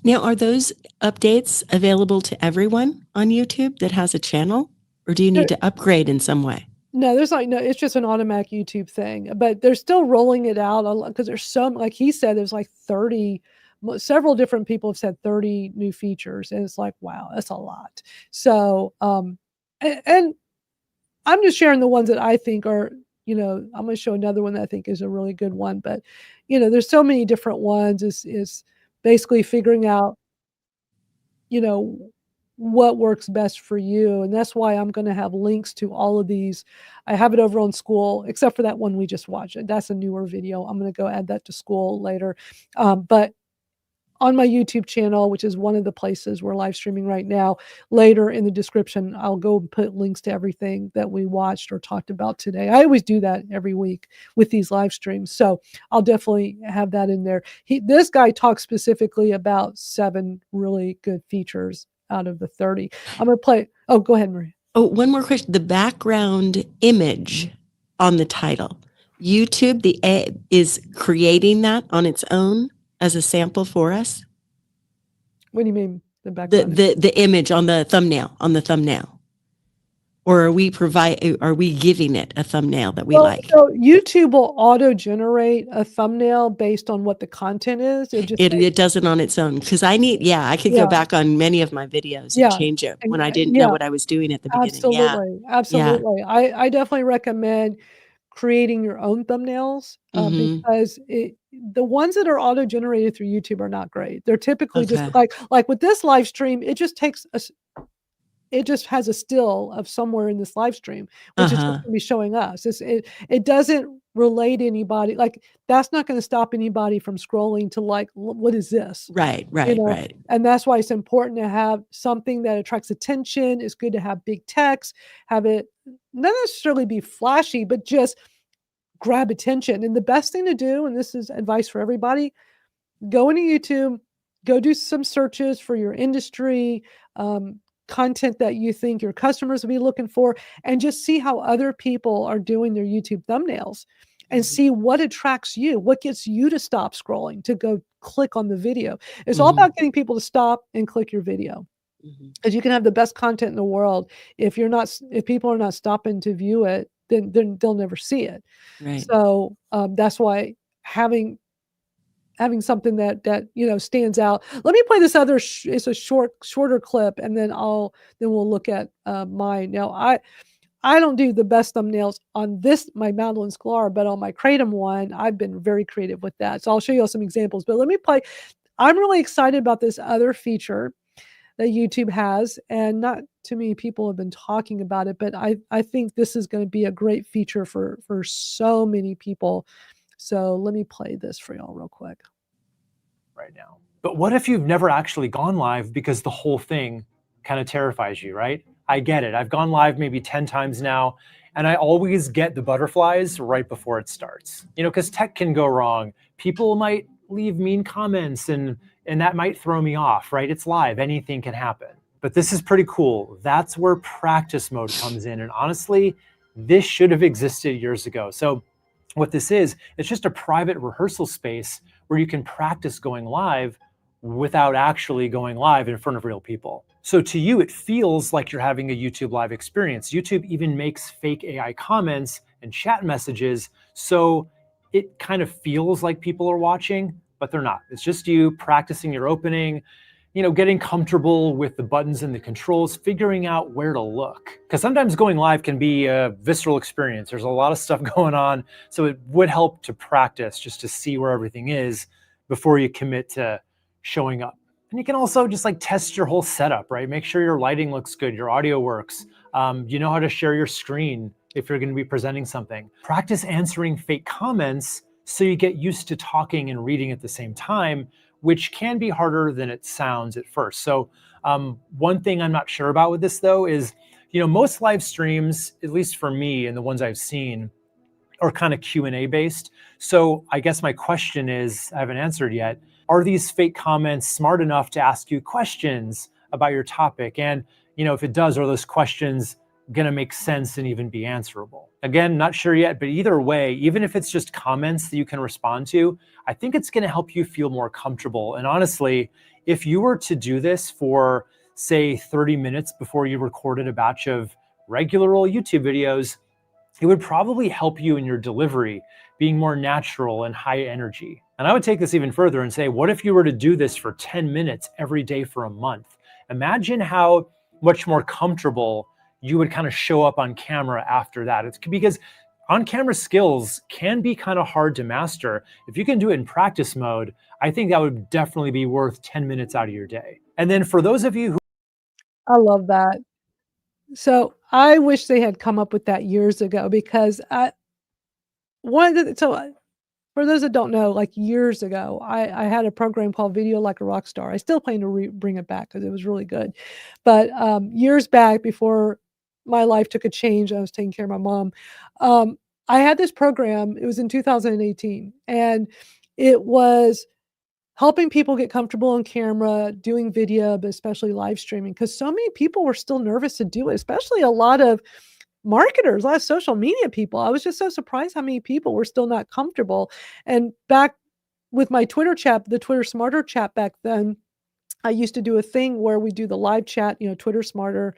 Now, are those updates available to everyone on YouTube that has a channel, or do you There need to upgrade in some way? No, there's no, it's just an automatic YouTube thing, but they're still rolling it out because there's some, like he said, there's like 30, several different people have said 30 new features, and it's like, wow, that's a lot. So, and I'm just sharing the ones that I think are, I'm gonna show another one that I think is a really good one, but, there's so many different ones. Is basically figuring out, you know, what works best for you, and that's why I'm gonna have links to all of these. I have it over on Skool, except for that one we just watched. That's a newer video. I'm gonna go add that to Skool later. But on my YouTube channel, which is one of the places we're live streaming right now, later in the description, I'll go and put links to everything that we watched or talked about today. I always do that every week with these live streams, so I'll definitely have that in there. This guy talks specifically about 7 really good features out of the 30. I'm gonna play. Oh, go ahead, Maria. Oh, one more question. The background image on the title, YouTube is creating that on its own as a sample for us? What do you mean the background? The image on the thumbnail, or are we giving it a thumbnail that we like? So YouTube will auto-generate a thumbnail based on what the content is. It does it on its own, because I could go back on many of my videos and change it when I didn't know what I was doing at the beginning. Absolutely, absolutely. I definitely recommend creating your own thumbnails, because the ones that are auto-generated through YouTube are not great. They're typically just like with this live stream, it just has a still of somewhere in this live stream, which is just gonna be showing us. It doesn't relate to anybody. Like, that's not gonna stop anybody from scrolling to like, what is this? Right. And that's why it's important to have something that attracts attention. It's good to have big text, have it not necessarily be flashy, but just grab attention. And the best thing to do, and this is advice for everybody, go into YouTube, go do some searches for your industry, content that you think your customers will be looking for, and just see how other people are doing their YouTube thumbnails and see what attracts you, what gets you to stop scrolling, to go click on the video. It's all about getting people to stop and click your video. Because you can have the best content in the world. If people are not stopping to view it, then they'll never see it. Right. So that's why having something that stands out. Let me play this other. It's a shorter clip, and then we'll look at mine. Now I don't do the best thumbnails on my Madeline Sklar, but on my Kratom one, I've been very creative with that. So I'll show you some examples. But let me play. I'm really excited about this other feature that YouTube has, and not too many people have been talking about it, but I think this is going to be a great feature for so many people. So let me play this for y'all real quick. Right now. But what if you've never actually gone live because the whole thing kind of terrifies you, right? I get it. I've gone live maybe 10 times now, and I always get the butterflies right before it starts. Because tech can go wrong. People might leave mean comments, and that might throw me off, right? It's live. Anything can happen. But this is pretty cool. That's where practice mode comes in. And honestly, this should have existed years ago. So what this is, it's just a private rehearsal space where you can practice going live without actually going live in front of real people. So to you, it feels like you're having a YouTube live experience. YouTube even makes fake AI comments and chat messages, so it kind of feels like people are watching, but they're not. It's just you practicing your opening, getting comfortable with the buttons and the controls, figuring out where to look. Because sometimes going live can be a visceral experience. There's a lot of stuff going on. So it would help to practice just to see where everything is before you commit to showing up. And you can also just test your whole setup, right? Make sure your lighting looks good, your audio works. You know how to share your screen if you're going to be presenting something. Practice answering fake comments so you get used to talking and reading at the same time, which can be harder than it sounds at first. So one thing I'm not sure about with this though is, most live streams, at least for me and the ones I've seen, are kind of Q&A based. So I guess my question is, I haven't answered yet, are these fake comments smart enough to ask you questions about your topic? And, if it does, are those questions going to make sense and even be answerable? Again, not sure yet, but either way, even if it's just comments that you can respond to, I think it's going to help you feel more comfortable. And honestly, if you were to do this for, say, 30 minutes before you recorded a batch of regular old YouTube videos, it would probably help you in your delivery, being more natural and high energy. And I would take this even further and say, what if you were to do this for 10 minutes every day for a month? Imagine how much more comfortable you would kind of show up on camera after that. It's because on-camera skills can be kind of hard to master. If you can do it in practice mode, I think that would definitely be worth 10 minutes out of your day. And then for those of you who I love that. So I wish they had come up with that years ago, because for those that don't know, like years ago, I had a program called Video Like a Rock Star. I still plan to bring it back because it was really good. But years back, before my life took a change, I was taking care of my mom. I had this program. It was in 2018, and it was helping people get comfortable on camera, doing video, but especially live streaming, because so many people were still nervous to do it, especially a lot of marketers, a lot of social media people. I was just so surprised how many people were still not comfortable. And back with my Twitter chat, the Twitter Smarter chat back then, I used to do a thing where we do the live chat, Twitter Smarter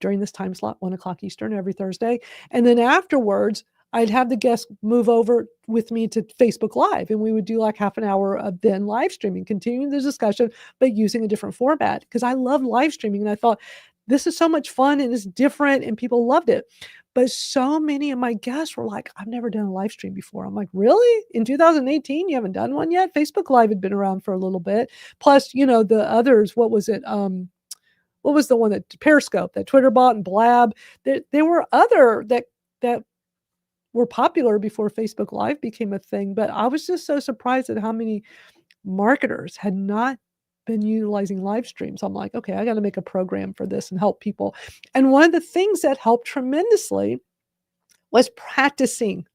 during this time slot, 1:00 Eastern every Thursday. And then afterwards, I'd have the guests move over with me to Facebook Live, and we would do like half an hour of then live streaming, continuing the discussion, but using a different format, because I love live streaming. And I thought, this is so much fun and it's different, and people loved it. But so many of my guests were like, I've never done a live stream before. I'm like, really? In 2018, you haven't done one yet? Facebook Live had been around for a little bit. Plus, the others, what was it? What was the one that Periscope, that Twitter bot and Blab? There were other that were popular before Facebook Live became a thing. But I was just so surprised at how many marketers had not been utilizing live streams. I'm like, okay, I got to make a program for this and help people. And one of the things that helped tremendously was practicing.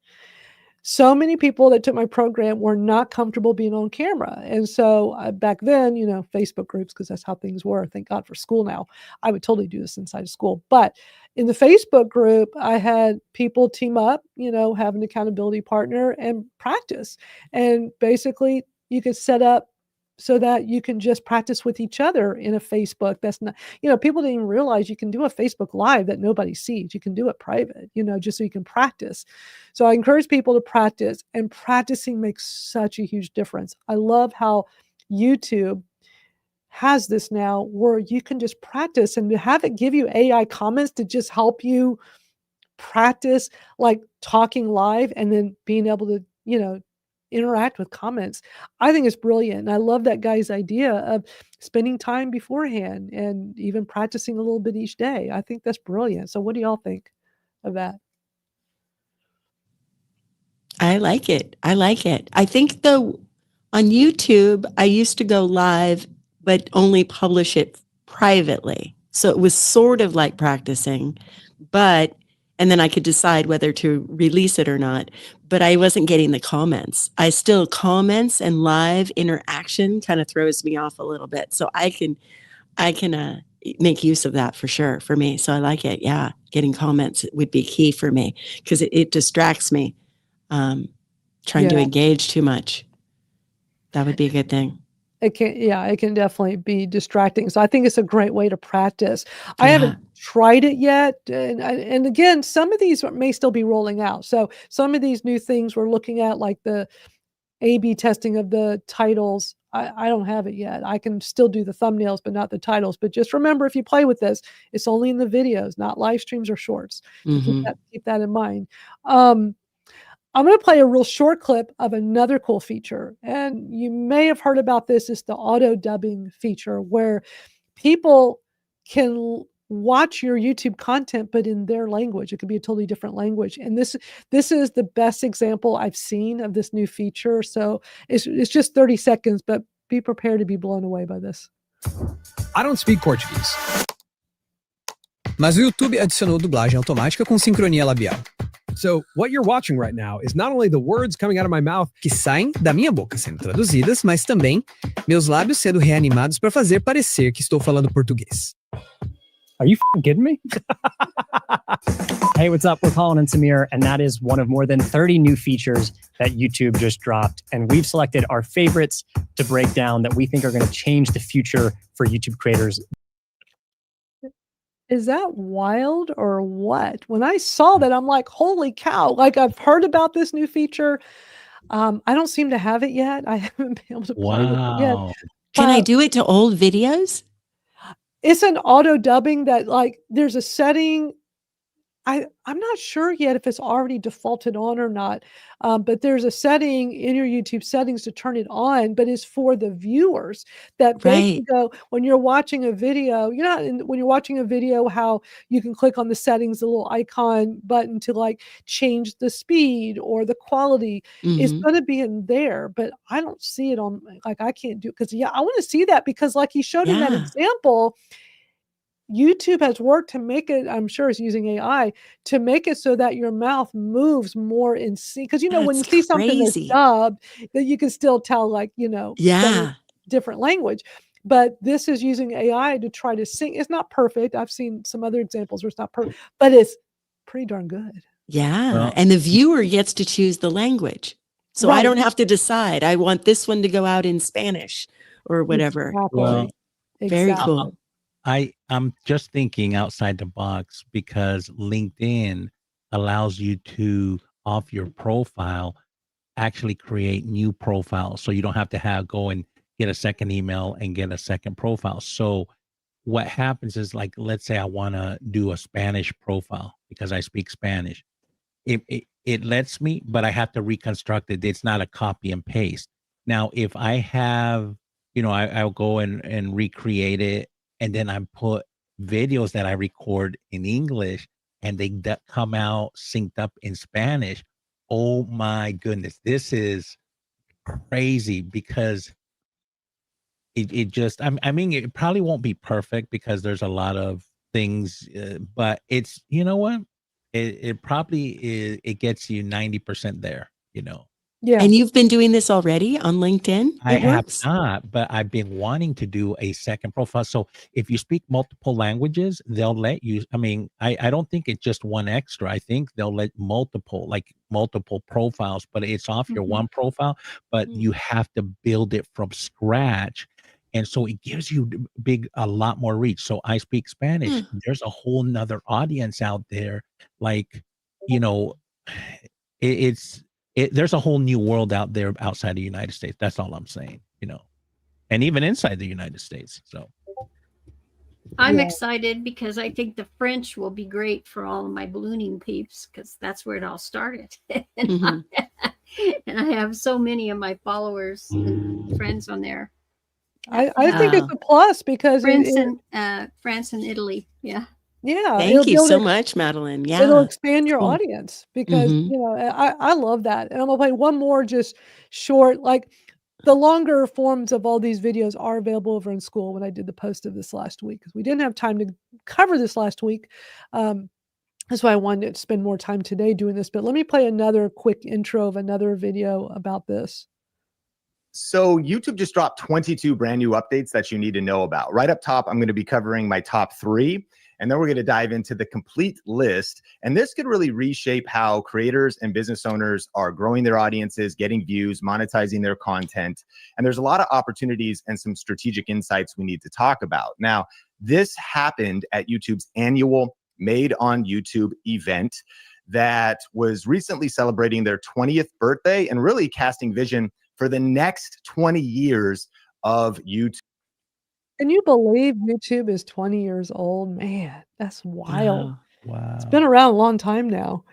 So many people that took my program were not comfortable being on camera. And so back then, Facebook groups, because that's how things were. Thank God for Skool now. I would totally do this inside of Skool. But in the Facebook group, I had people team up, have an accountability partner and practice. And basically, you could set up so that you can just practice with each other in a Facebook. That's not, people didn't even realize you can do a Facebook Live that nobody sees. You can do it private, just so you can practice. So I encourage people to practice, and practicing makes such a huge difference. I love how YouTube has this now where you can just practice and have it give you AI comments to just help you practice, like talking live and then being able to, interact with comments. I think it's brilliant. And I love that guy's idea of spending time beforehand and even practicing a little bit each day. I think that's brilliant. So what do y'all think of that? I like it. I think though, on YouTube, I used to go live, but only publish it privately. So it was sort of like practicing, and then I could decide whether to release it or not, but I wasn't getting the comments. Comments and live interaction kind of throws me off a little bit. So I can make use of that for sure for me. So I like it. Yeah. Getting comments would be key for me, because it distracts me. Trying to engage too much. That would be a good thing. It can definitely be distracting. So I think it's a great way to practice. I haven't tried it yet. And again, some of these may still be rolling out. So some of these new things we're looking at, like the A/B testing of the titles, I don't have it yet. I can still do the thumbnails, but not the titles. But just remember, if you play with this, it's only in the videos, not live streams or shorts. So keep that in mind. I'm going to play a real short clip of another cool feature. And you may have heard about this. It's the auto dubbing feature, where people can watch your YouTube content, but in their language. It could be a totally different language. And this is the best example I've seen of this new feature. So it's just 30 seconds, but be prepared to be blown away by this. I don't speak Portuguese, mas o YouTube adicionou dublagem automática com sincronia labial. So, what you're watching right now is not only the words coming out of my mouth que saem da minha boca sendo traduzidas, mas também meus lábios sendo reanimados para fazer parecer que estou falando português. Are you kidding me? Hey, what's up? We're Colin and Samir, and that is one of more than 30 new features that YouTube just dropped. And we've selected our favorites to break down that we think are going to change the future for YouTube creators. Is that wild or what? When I saw that, I'm like, holy cow. Like, I've heard about this new feature. I don't seem to have it yet. I haven't been able to play with it yet. Wow. Can I do it to old videos? It's an auto dubbing that, like, there's a setting. I'm not sure yet if it's already defaulted on or not, but there's a setting in your YouTube settings to turn it on, but it's for the viewers that they can Right. go when you're watching a video. You know, when you're watching a video, how you can click on the settings, the little icon button to like change the speed or the quality. It's Mhm. going to be in there, but I don't see it on. Like, I can't do it because I want to see that because, like he showed in that Yeah. example. YouTube has worked to make it, I'm sure it's using AI, to make it so that your mouth moves more in sync. Because, when you That's see something that's crazy. dubbed, that you can still tell, like, that it's Yeah. different language. But this is using AI to try to sync. It's not perfect. I've seen some other examples where it's not perfect, but it's pretty darn good. Yeah. Well, And the viewer gets to choose the language. So I Right. don't have to decide. I want this one to go out in Spanish or whatever. Exactly. well, Very Exactly. cool. I'm just thinking outside the box because LinkedIn allows you to, off your profile, actually create new profiles. So you don't have to go and get a second email and get a second profile. So what happens is, like, let's say I want to do a Spanish profile because I speak Spanish. It lets me, but I have to reconstruct it. It's not a copy and paste. Now, if I have, I'll go and recreate it, and then I put videos that I record in English, and they come out synced up in Spanish. Oh my goodness, this is crazy because it just, I mean, it probably won't be perfect because there's a lot of things, but it's, you know what? It probably is, it gets you 90% there, Yeah. And you've been doing this already on LinkedIn? I It have works? not, but I've been wanting to do a second profile. So if you speak multiple languages, they'll let you. I mean, I don't think it's just one extra. I think they'll let multiple profiles, but it's off your Mhm. one profile, but Mm. you have to build it from scratch. And so it gives you a lot more reach. So I speak Spanish. Hmm. There's a whole nother audience out there. Like, you know, it's there's a whole new world out there outside the United States. That's all I'm saying, and even inside the United States. So I'm Yeah. excited because I think the French will be great for all of my ballooning peeps because that's where it all started. and, Mhm. and I have so many of my followers and friends on there. I think it's Wow. a plus because France and Italy. Yeah. it'll Thank be you able so to much, Madeline. it'll Yeah. expand your Cool. audience because, Mhm. I love that. And I'm gonna play one more just short, like the longer forms of all these videos are available over in Skool when I did the post of this last week because we didn't have time to cover this last week. That's why I wanted to spend more time today doing this. But let me play another quick intro of another video about this. So YouTube just dropped 22 brand new updates that you need to know about. Right up top, I'm going to be covering my top 3, and then we're going to dive into the complete list. And this could really reshape how creators and business owners are growing their audiences, getting views, monetizing their content. And there's a lot of opportunities and some strategic insights we need to talk about. Now, this happened at YouTube's annual Made on YouTube event that was recently celebrating their 20th birthday and really casting vision for the next 20 years of YouTube. Can you believe YouTube is 20 years old? Man, that's wild. Wow. It's been wow. around a long time now.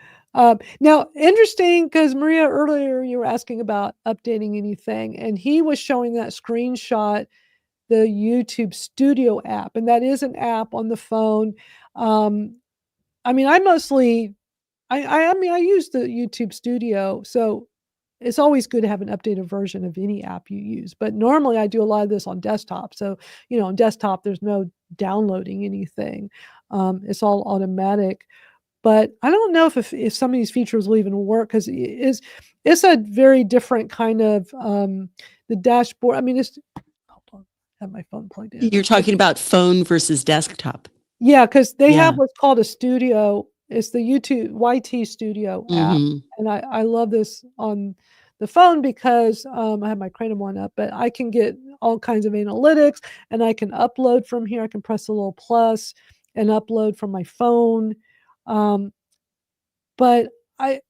Now, interesting because Maria, earlier you were asking about updating anything, and he was showing that screenshot the YouTube Studio app, and that is an app on the phone. I mean, I mostly, I mean, I use the YouTube Studio, so it's always good to have an updated version of any app you use. But normally, I do a lot of this on desktop. So, on desktop, there's no downloading anything. It's all automatic. But I don't know if some of these features will even work, because it's a very different kind of the dashboard. I mean, hold on, I have my phone plugged in. You're talking about phone versus desktop. Yeah, because they have Yeah. what's called a studio. It's the YouTube YT Studio app, and I love this on the phone because I have my Kratom one up, but I can get all kinds of analytics, and I can upload from here. I can press a little plus and upload from my phone. But I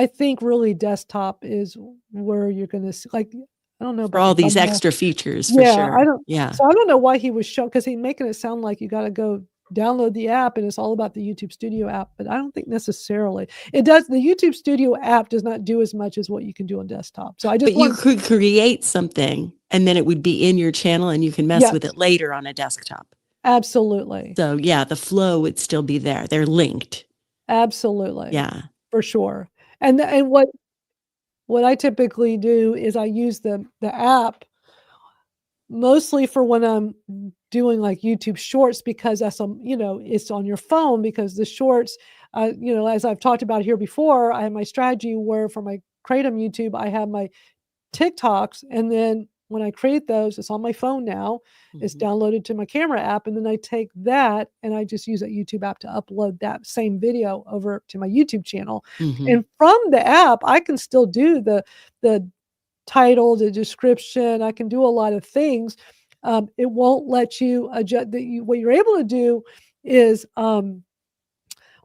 think really desktop is where you're going to see, like, I don't know For about all the these thumbnail. extra features, for Yeah, sure. I don't. Yeah. So I don't know why he was showing, because he's making it sound like you got to go download the app and it's all about the YouTube Studio app, but I don't think necessarily it does. The YouTube Studio app does not do as much as what you can do on desktop. So I just But you could create something and then it would be in your channel and you can mess with it later on a desktop. Absolutely. So yeah, the flow would still be there. They're linked. Absolutely. Yeah. For sure. And what I typically do is I use the app mostly for when I'm doing like YouTube Shorts, because that's it's on your phone, because the Shorts, as I've talked about here before, I have my strategy where for my Kratom YouTube, I have my TikToks, and then when I create those, it's on my phone now. It's downloaded to my camera app, and then I take that and I just use that YouTube app to upload that same video over to my YouTube channel. And from the app, I can still do the title, the description. I can do a lot of things. It won't let you adjust. What you're able to do is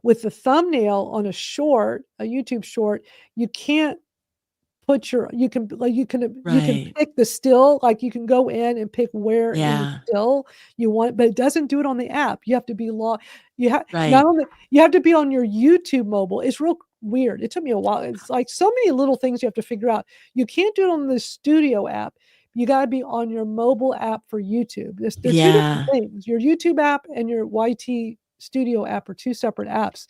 with the thumbnail on a YouTube short, you can't put you can pick the still, like you can go in and pick where in the still you want, but it doesn't do it on the app. You have to be not only you have to be on your YouTube mobile. It's real weird. It took me a while. It's like so many little things you have to figure out. You can't do it on the Studio app. You got to be on your mobile app for YouTube. They're two different things. Your YouTube app and your YT Studio app are two separate apps.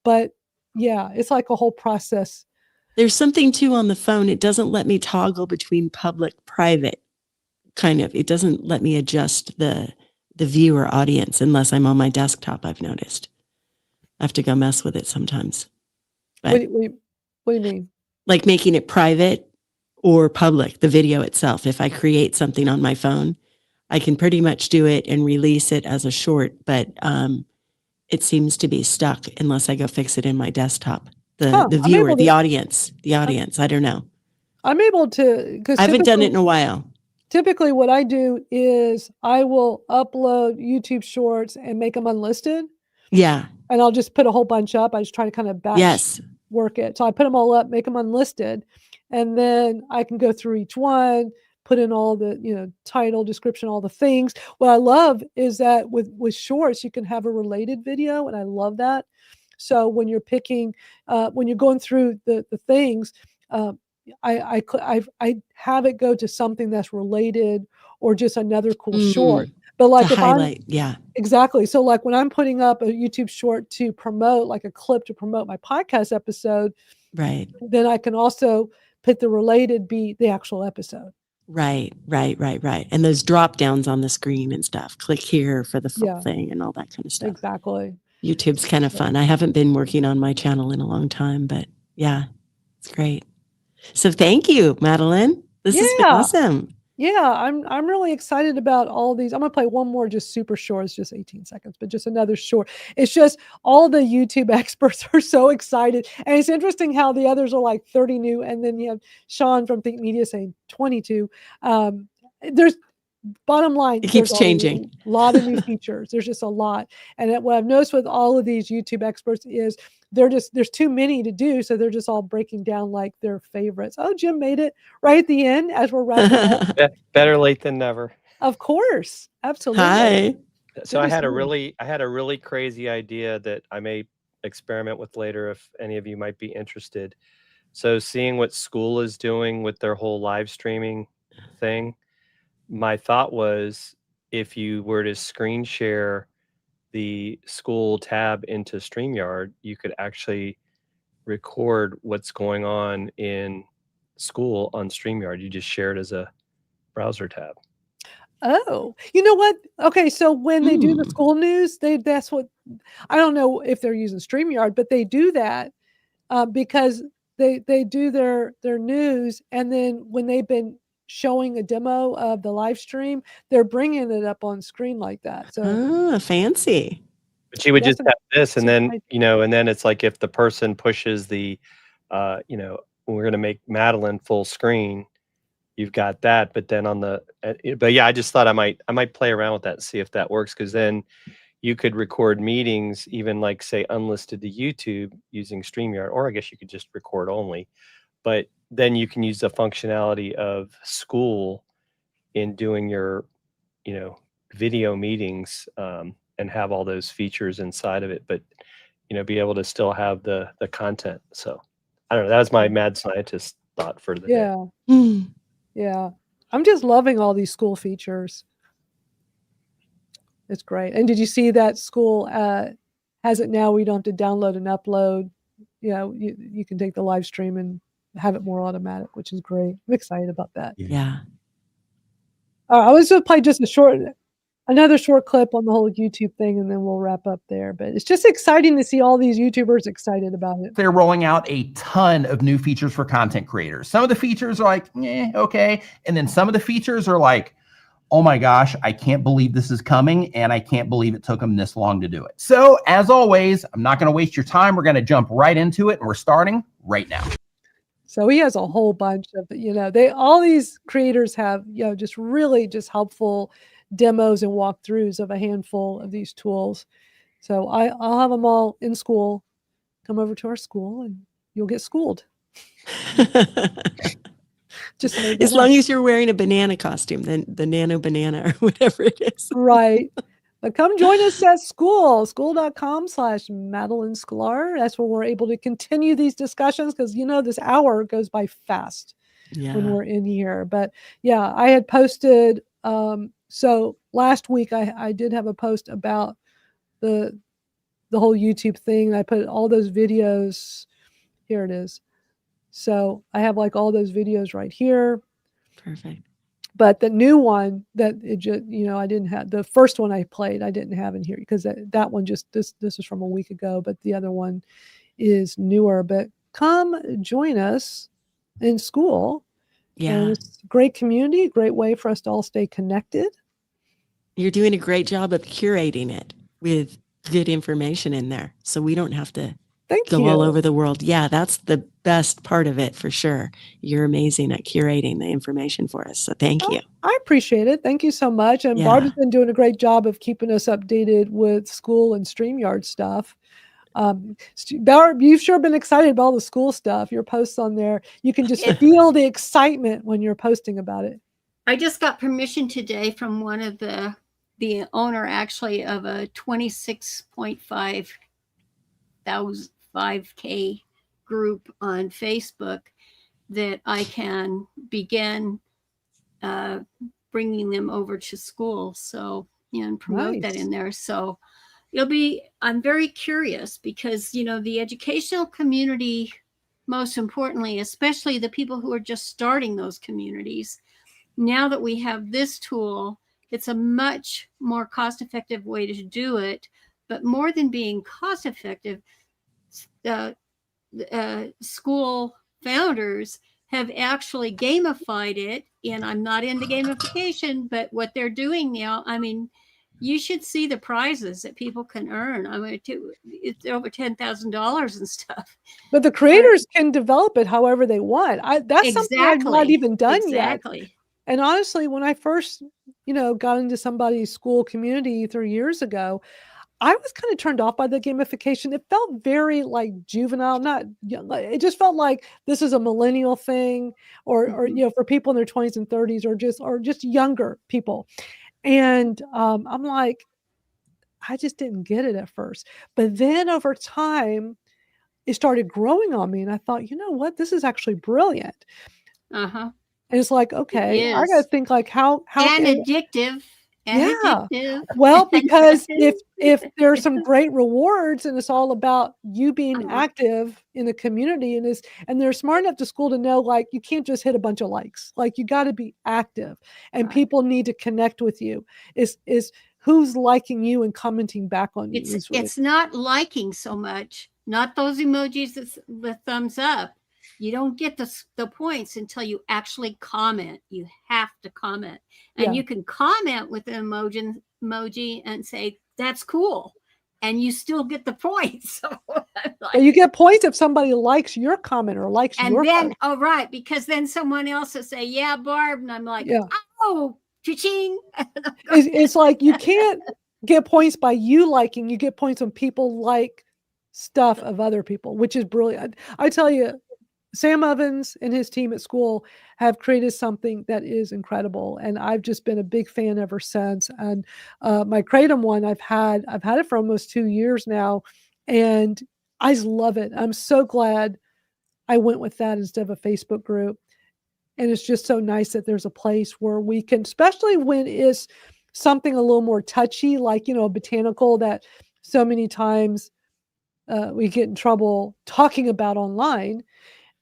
But yeah, it's like a whole process. There's something too on the phone. It doesn't let me toggle between public, private, kind of. It doesn't let me adjust the viewer audience unless I'm on my desktop, I've noticed. I have to go mess with it sometimes. But what do you mean? Like making it private or public, the video itself. If I create something on my phone, I can pretty much do it and release it as a short, but it seems to be stuck unless I go fix it in my desktop. The viewer, the audience, I don't know. I'm able to, because I haven't done it in a while. Typically what I do is I will upload YouTube shorts and make them unlisted. Yeah. And I'll just put a whole bunch up. I just try to kind of batch work it. So I put them all up, make them unlisted, and then I can go through each one, put in all the, title, description, all the things. What I love is that with shorts, you can have a related video, and I love that. So when you're picking, when you're going through the things, I have it go to something that's related or just another cool short. But like if highlight, exactly. So like when I'm putting up a YouTube short to promote, like a clip to promote my podcast episode, right? Then I can also put the related be the actual episode. Right. And those drop downs on the screen and stuff. Click here for the full thing and all that kind of stuff. Exactly. YouTube's kind of fun. I haven't been working on my channel in a long time, but yeah, it's great. So thank you, Madeline. This has been awesome. Yeah, I'm really excited about all these. I'm gonna play one more just super short. It's just 18 seconds, but just another short. It's just all the YouTube experts are so excited. And it's interesting how the others are like 30 new, and then you have Sean from Think Media saying 22. There's bottom line, it keeps changing. A lot of new features. There's just a lot. And what I've noticed with all of these YouTube experts is there's too many to do. So they're just all breaking down like their favorites. Oh, Jim made it right at the end as we're wrapping up. Better late than never. Of course. Absolutely. Hi. So I had a really crazy idea that I may experiment with later if any of you might be interested. So seeing what Skool is doing with their whole live streaming thing, my thought was, if you were to screen share the Skool tab into StreamYard, you could actually record what's going on in Skool on StreamYard. You just share it as a browser tab. Oh, you know what? Okay, so when they do the Hmm. school news, that's what I don't know if they're using StreamYard, but they do that because they do their news, and then when they've been showing a demo of the live stream, they're bringing it up on screen like that. So Fancy. But you would that's just have this, and a good then, idea. you know, and then it's like if the person pushes the, you know, we're going to make Madeline full screen, you've got that. But then on the, but yeah, I just thought I might play around with that and see if that works, because then you could record meetings, even like say unlisted to YouTube using StreamYard, or I guess you could just record only. But then you can use the functionality of Skool in doing your, you know, video meetings, and have all those features inside of it, but, you know, be able to still have the content. So I don't know. That was my mad scientist thought for the day. Yeah, Hmm. yeah. I'm just loving all these school features. It's great. And did you see that Skool has it now where you don't have to download and upload? You know, you can take the live stream and have it more automatic, which is great. I'm excited about that. Yeah. I was just play just another short clip on the whole YouTube thing, and then we'll wrap up there. But it's just exciting to see all these YouTubers excited about it. They're rolling out a ton of new features for content creators. Some of the features are like, okay. And then some of the features are like, oh my gosh, I can't believe this is coming, and I can't believe it took them this long to do it. So as always, I'm not going to waste your time. We're going to jump right into it, and we're starting right now. So he has a whole bunch of, you know, all these creators have, you know, just really just helpful demos and walkthroughs of a handful of these tools. So I'll have them all in Skool. Come over to our Skool and you'll get schooled. Just as long as you're wearing a banana costume, then the Nano Banana or whatever it is. Right. But come join us at Skool, skool.com/Madeline Sklar. That's where we're able to continue these discussions, because, you know, this hour goes by fast when we're in here. But yeah, I had posted, so last week I did have a post about the whole YouTube thing. I put all those videos. Here it is. So I have like all those videos right here. Perfect. But the new one that it just, you know, I didn't have the first one I played, I didn't have in here because that one just, this is from a week ago, but the other one is newer. But come join us in Skool. Yeah. And it's a great community, great way for us to all stay connected. You're doing a great job of curating it with good information in there, so we don't have to go all over the world. Yeah, that's the best part of it for sure. You're amazing at curating the information for us. So thank you. I appreciate it. Thank you so much. And Barbara's been doing a great job of keeping us updated with Skool and StreamYard stuff. Barb, you've sure been excited about all the Skool stuff. Your posts on there, you can just feel the excitement when you're posting about it. I just got permission today from one of the owner actually of a 26.5K group on Facebook that I can begin bringing them over to Skool. So, and promote that in there. So I'm very curious because, you know, the educational community, most importantly, especially the people who are just starting those communities, now that we have this tool, it's a much more cost-effective way to do it. But more than being cost-effective, Skool founders have actually gamified it. And I'm not into gamification, but what they're doing now, I mean, you should see the prizes that people can earn. I mean, it's over $10,000 and stuff. But the creators can develop it however they want. That's something I've not even done yet. And honestly, when I first, you know, got into somebody's Skool community 3 years ago, I was kind of turned off by the gamification. It felt very like juvenile, not young. It just felt like this is a millennial thing, or you know, for people in their 20s and 30s, or just younger people. And I'm like, I just didn't get it at first. But then over time, it started growing on me, and I thought, you know what, this is actually brilliant. And it's like, okay, I got to is. think like how And can addictive. And yeah. addictive. Well, because if there's some great rewards and it's all about you being active in the community and they're smart enough to school to know like you can't just hit a bunch of likes. Like you got to be active and people need to connect with you. Is who's liking you and commenting back on you. It's not liking so much, not those emojis the thumbs up. You don't get the points until you actually comment. You have to comment. And you can comment with an emoji and say, that's cool. And you still get the points. So like, you get points if somebody likes your comment or likes your then, post. Right, because then someone else will say, yeah, Barb. And I'm like, oh, cha-ching. It's like you can't get points by you liking. You get points when people like stuff of other people, which is brilliant. I tell you, Sam Evans and his team at Skool have created something that is incredible, and I've just been a big fan ever since. And my Kratom one, I've had it for almost 2 years now, and I just love it. I'm so glad I went with that instead of a Facebook group. And it's just so nice that there's a place where we can, especially when it's something a little more touchy, like a botanical that so many times we get in trouble talking about online.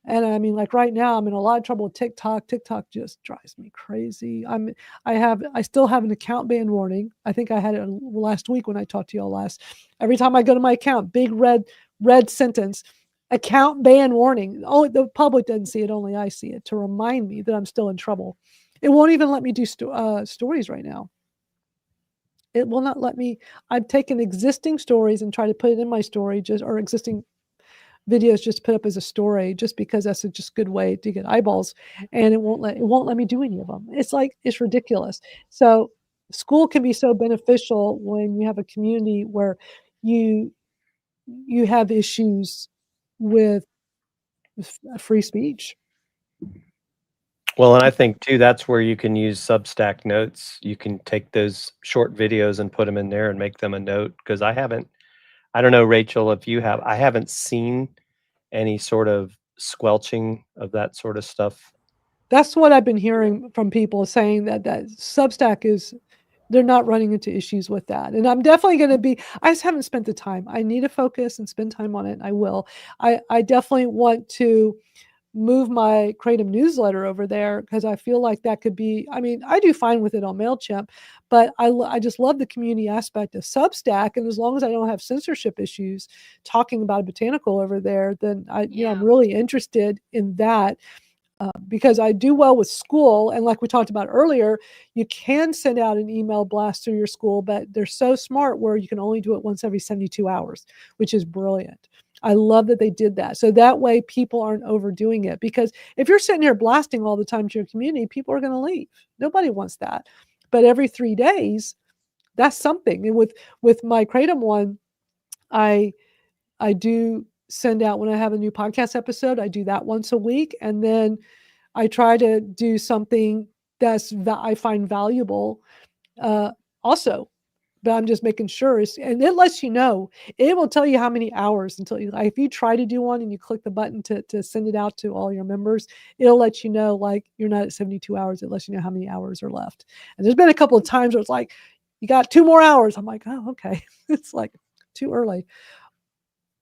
And I mean, like right now, I'm in a lot of trouble with TikTok. TikTok just drives me crazy. I still have an account ban warning. I think I had it last week when I talked to y'all last. Every time I go to my account, big red sentence, account ban warning. Oh, the public doesn't see it, only I see it to remind me that I'm still in trouble. It won't even let me do stories right now. It will not let me. I've taken existing stories and tried to put it in my story, or existing videos just put up as a story, just because that's a just good way to get eyeballs, and it won't let me do any of them. It's ridiculous. So Skool can be so beneficial when you have a community where you have issues with free speech. Well, and I think too, that's where you can use Substack notes. You can take those short videos and put them in there and make them a note. Because I don't know, Rachel, if you have, I haven't seen any sort of squelching of that sort of stuff. That's what I've been hearing from people, saying that Substack they're not running into issues with that. And I'm definitely going to be, I just haven't spent the time. I need to focus and spend time on it. And I will. I definitely want to move my Kratom newsletter over there, because I feel like that could be, I mean, I do fine with it on MailChimp, but I just love the community aspect of Substack. And as long as I don't have censorship issues talking about a botanical over there, then I'm really interested in that. Because I do well with Skool, and like we talked about earlier, you can send out an email blast through your Skool, but they're so smart where you can only do it once every 72 hours, which is brilliant. I love that they did that. So that way people aren't overdoing it, because if you're sitting here blasting all the time to your community, people are going to leave. Nobody wants that. But every 3 days, that's something. And with my Kratom one, I do send out, when I have a new podcast episode, I do that once a week. And then I try to do something that I find valuable also. But I'm just making sure, and it lets you know, it will tell you how many hours until if you try to do one and you click the button to send it out to all your members, it'll let you know, like, you're not at 72 hours. It lets you know how many hours are left. And there's been a couple of times where it's like, you got 2 more hours. I'm like, oh, okay. It's like too early.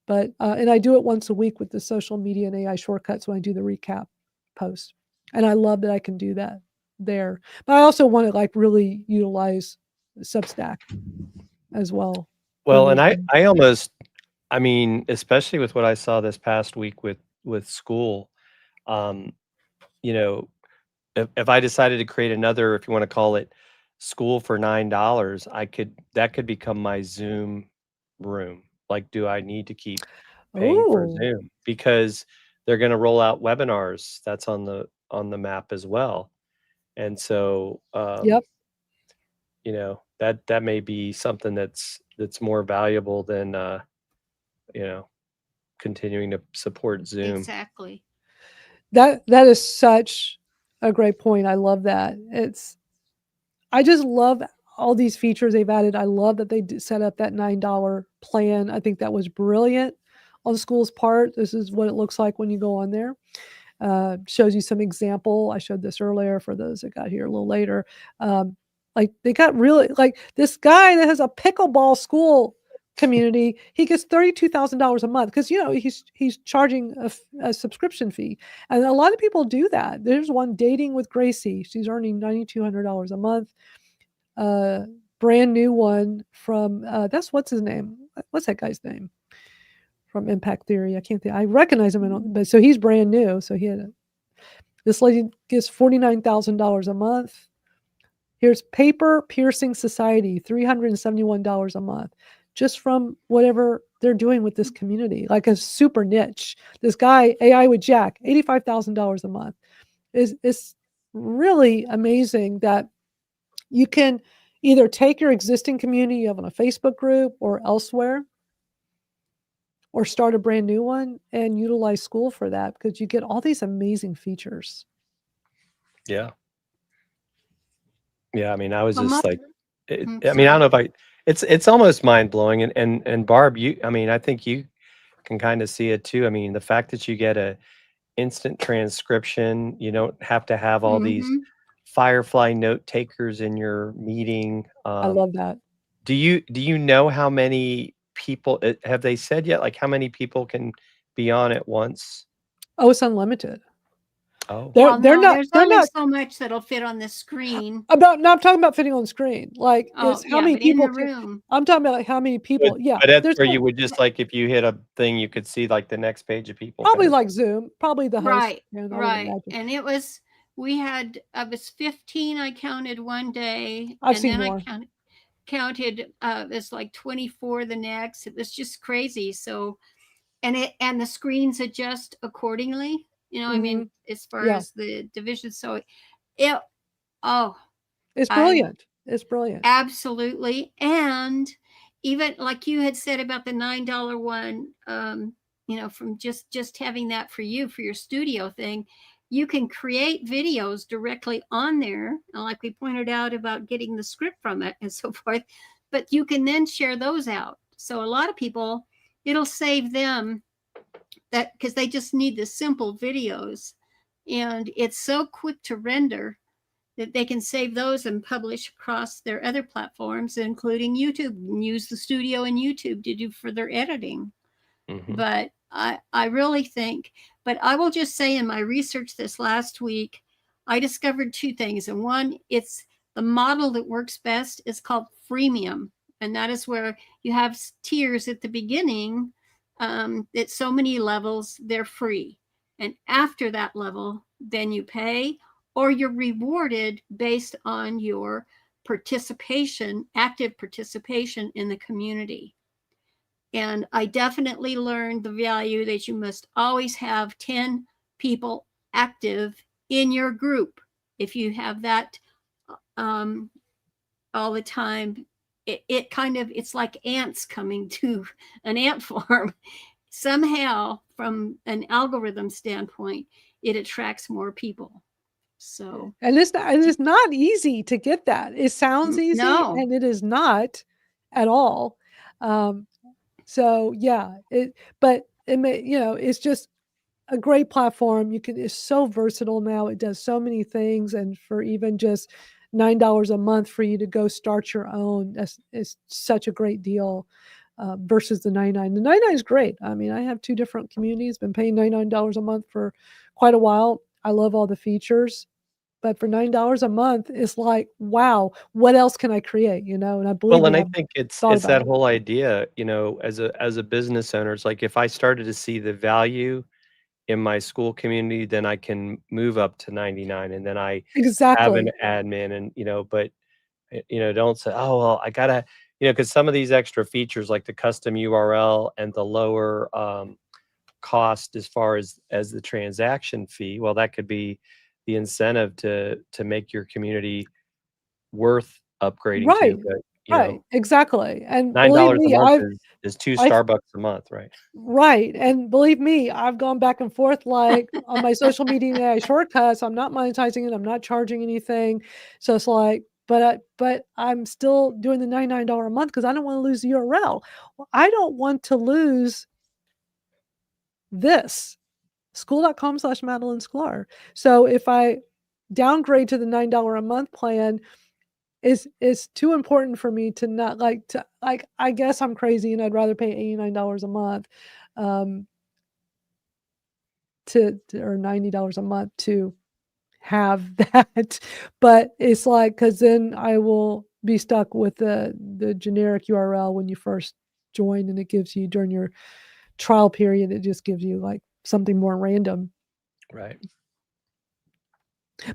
But, and I do it once a week with the social media and AI shortcuts when I do the recap post. And I love that I can do that there. But I also want to really utilize Substack as well. Well, and I mean, especially with what I saw this past week with Skool, if I decided to create another, if you want to call it Skool for $9, that could become my Zoom room. Like, do I need to keep paying for Zoom? Because they're going to roll out webinars. That's on the map as well. And so, that may be something that's more valuable than, continuing to support Zoom. Exactly. That is such a great point. I love that. I just love all these features they've added. I love that they set up that $9 plan. I think that was brilliant on Skool's part. This is what it looks like when you go on there. Shows you some example. I showed this earlier for those that got here a little later. Like they got really like this guy that has a pickleball school community. He gets $32,000 a month because he's charging a subscription fee, and a lot of people do that. There's one, Dating with Gracie. She's earning $9,200 a month. Brand new one from what's his name? What's that guy's name? From Impact Theory. I can't think. I recognize him, but so he's brand new. So this lady gets $49,000 a month. Here's Paper Piercing Society, $371 a month, just from whatever they're doing with this community, like a super niche. This guy, AI with Jack, $85,000 a month. It's really amazing that you can either take your existing community you have on a Facebook group or elsewhere, or start a brand new one and utilize Skool for that, because you get all these amazing features. Yeah. Yeah. I mean, I was just like, I mean, I sorry. don't know if it's almost mind blowing. And Barb, I mean, I think you can kind of see it too. I mean, the fact that you get a instant transcription, you don't have to have all these Firefly note takers in your meeting. I love that. Do you know how many people have they said yet? Like how many people can be on at once? Oh, it's unlimited. Oh, they're not. There's They're only not so much that'll fit on the screen. No, I'm talking about fitting on the screen. Like it's how many but in people. the room. I'm talking about like how many people. Yeah, but that's there's where you would just like if you hit a thing, you could see like the next page of people. probably kind of like Zoom, probably the host. Right, I would right. imagine. And it was I was 15. I counted one day, I've and seen then more. I counted. It's like 24 the next. It was just crazy. So, and the screens adjust accordingly. I mean, as far as the division. So, it's brilliant. It's brilliant. Absolutely. And even like you had said about the $9 one, from just having that for you for your studio thing, you can create videos directly on there. And like we pointed out about getting the script from it and so forth, but you can then share those out. So a lot of people, it'll save them that because they just need the simple videos, and it's so quick to render that they can save those and publish across their other platforms, including YouTube, and use the studio in YouTube to do further editing. But I really think, but I will just say in my research this last week, I discovered two things. And one, it's the model that works best is called freemium. And that is where you have tiers at the beginning. At so many levels, they're free. And after that level, then you pay, or you're rewarded based on your participation, active participation in the community. And I definitely learned the value that you must always have 10 people active in your group. If you have that all the time, it's like ants coming to an ant farm. Somehow, from an algorithm standpoint, it attracts more people. So, and it's not easy to get that. It sounds easy, and it is not at all. So yeah, it's just a great platform. It's so versatile now. It does so many things, and for even just $9 a month for you to go start your own, is such a great deal. Versus the $99. The $99 is great. I mean, I have two different communities, been paying $99 a month for quite a while. I love all the features, but for $9 a month, it's like, wow, what else can I create? And I believe. Well, and I think it's that whole idea, as a business owner, it's like if I started to see the value in my Skool community, then I can move up to 99, and then I have an admin, and but don't say, oh well, I gotta, because some of these extra features like the custom URL and the lower cost as far as the transaction fee, well, that could be the incentive to make your community worth upgrading to. But exactly. And $9 a month is 2 Starbucks a month, right? Right. And believe me, I've gone back and forth like on my social media AI shortcuts. I'm not monetizing it. I'm not charging anything. So it's like, but I'm still doing the $99 a month because I don't want to lose the URL. Well, I don't want to lose this. Skool.com/Madeline Sklar. So if I downgrade to the $9 a month plan, is too important for me to not I guess I'm crazy and I'd rather pay $89 a month, or $90 a month to have that. But it's like, because then I will be stuck with the generic URL when you first join, and it gives you during your trial period, it just gives you like something more random. Right.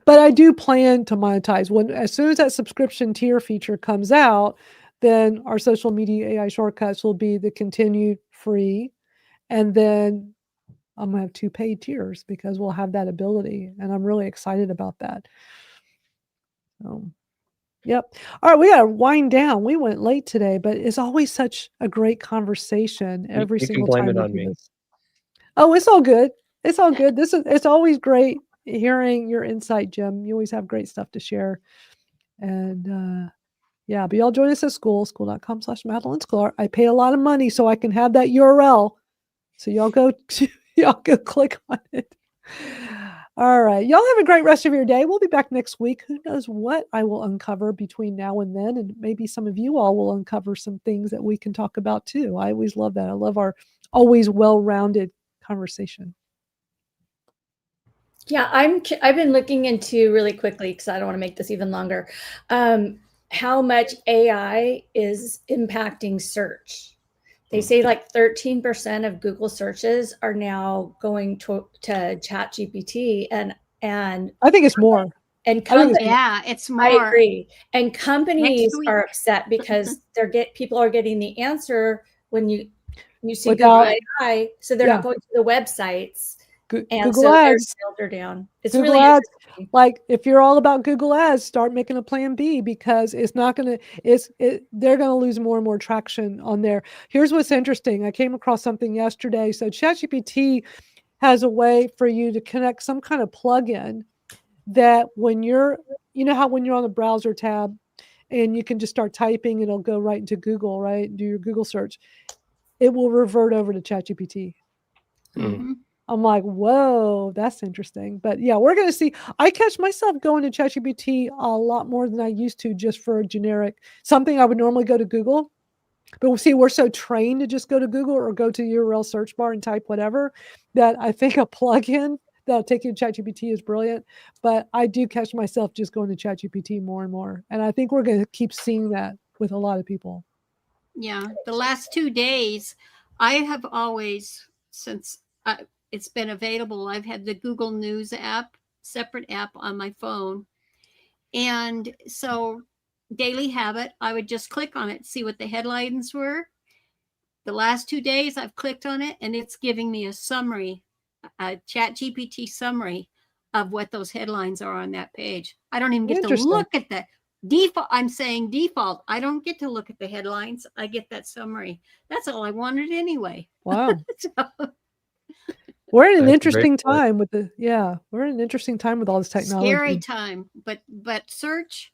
But I do plan to monetize as soon as that subscription tier feature comes out, then our social media AI shortcuts will be the continued free. And then I'm gonna have 2 paid tiers because we'll have that ability. And I'm really excited about that. Yep. All right, we gotta wind down. We went late today, but it's always such a great conversation every You can single blame time it we on do me. this. Oh, it's all good. It's all good. It's always great hearing your insight, Jim. You always have great stuff to share. And yeah, but y'all join us at Skool, skool.com/Madeline Sklar. I pay a lot of money so I can have that URL. So y'all go click on it. All right. Y'all have a great rest of your day. We'll be back next week. Who knows what I will uncover between now and then. And maybe some of you all will uncover some things that we can talk about too. I always love that. I love our always well-rounded conversation. Yeah, I've been looking into really quickly, because I don't want to make this even longer, how much AI is impacting search. They say like 13% of Google searches are now going to ChatGPT, and I think it's more. And yeah, it's more. I agree. And companies Next week. are upset because people are getting the answer when you see Without- Google AI, so they're not going to the websites. And Google so their Ads. sales are down. It's Google really Ads. interesting. Like if you're all about Google Ads, start making a plan B, because it's not going to, they're going to lose more and more traction on there. Here's what's interesting. I came across something yesterday. So ChatGPT has a way for you to connect some kind of plugin that when you're, you know how when you're on the browser tab and you can just start typing, it'll go right into Google, right? Do your Google search. It will revert over to ChatGPT. Mm-hmm. I'm like, whoa, that's interesting. But yeah, we're going to see. I catch myself going to ChatGPT a lot more than I used to, just for a generic, something I would normally go to Google. But we'll see, we're so trained to just go to Google or go to the URL search bar and type whatever, that I think a plugin that'll take you to ChatGPT is brilliant. But I do catch myself just going to ChatGPT more and more. And I think we're going to keep seeing that with a lot of people. Yeah. The last 2 days, I have always, since it's been available, I've had the Google News app, separate app on my phone. And so daily habit, I would just click on it, see what the headlines were. The last 2 days I've clicked on it and it's giving me a summary, a ChatGPT summary of what those headlines are on that page. I don't even get to look at the default. I'm saying default. I don't get to look at the headlines. I get that summary. That's all I wanted anyway. Wow. So, we're in an That's a interesting great point. time with we're in an interesting time with all this technology. scary time, but search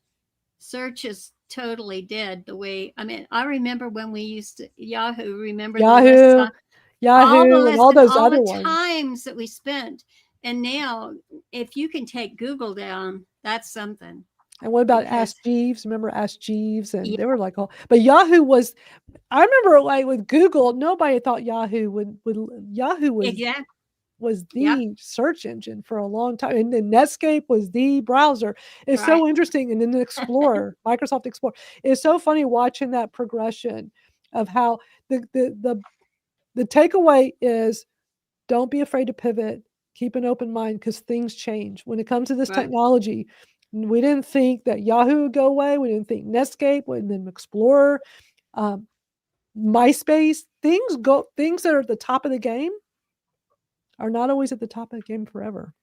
is totally dead. The way, I mean, I remember when we used to Yahoo. Remember Yahoo, and all those other ones. times that we spent. And now, if you can take Google down, that's something. And what about Ask Jeeves? Remember Ask Jeeves? And they were like, oh, but Yahoo was. I remember like with Google, nobody thought Yahoo would. Yahoo was the search engine for a long time, and then Netscape was the browser. It's so interesting. And then the Explorer, Microsoft Explorer. It's so funny watching that progression of how the takeaway is, don't be afraid to pivot. Keep an open mind, because things change. When it comes to this technology, we didn't think that Yahoo would go away. We didn't think Netscape, and then Explorer, MySpace. Things that are at the top of the game are not always at the top of the game forever.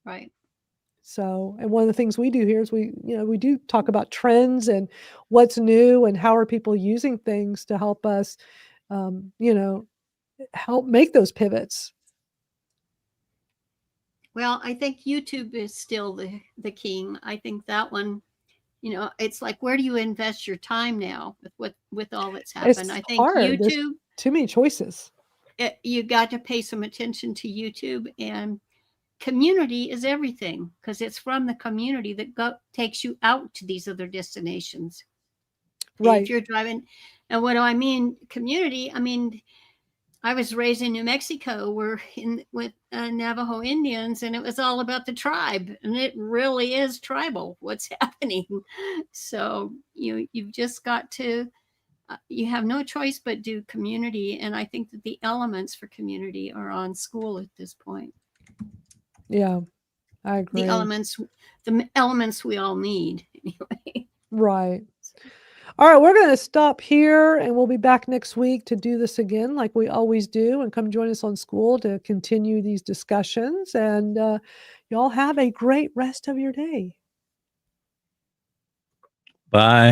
Right. So, and one of the things we do here is we do talk about trends and what's new and how are people using things to help us, help make those pivots. Well, I think YouTube is still the king. I think that one, it's like, where do you invest your time now with all that's happened? It's I think hard. YouTube. There's too many choices. you got to pay some attention to YouTube, and community is everything, because it's from the community that takes you out to these other destinations. Right. And if you're driving, and what do I mean community? I mean, I was raised in New Mexico. We're with Navajo Indians, and it was all about the tribe, and it really is tribal what's happening. So you've just got to, you have no choice but do community, and I think that the elements for community are on Skool at this point. Yeah, I agree. The elements we all need anyway. Right. All right, we're going to stop here, and we'll be back next week to do this again like we always do, and come join us on Skool to continue these discussions. And y'all have a great rest of your day. Bye.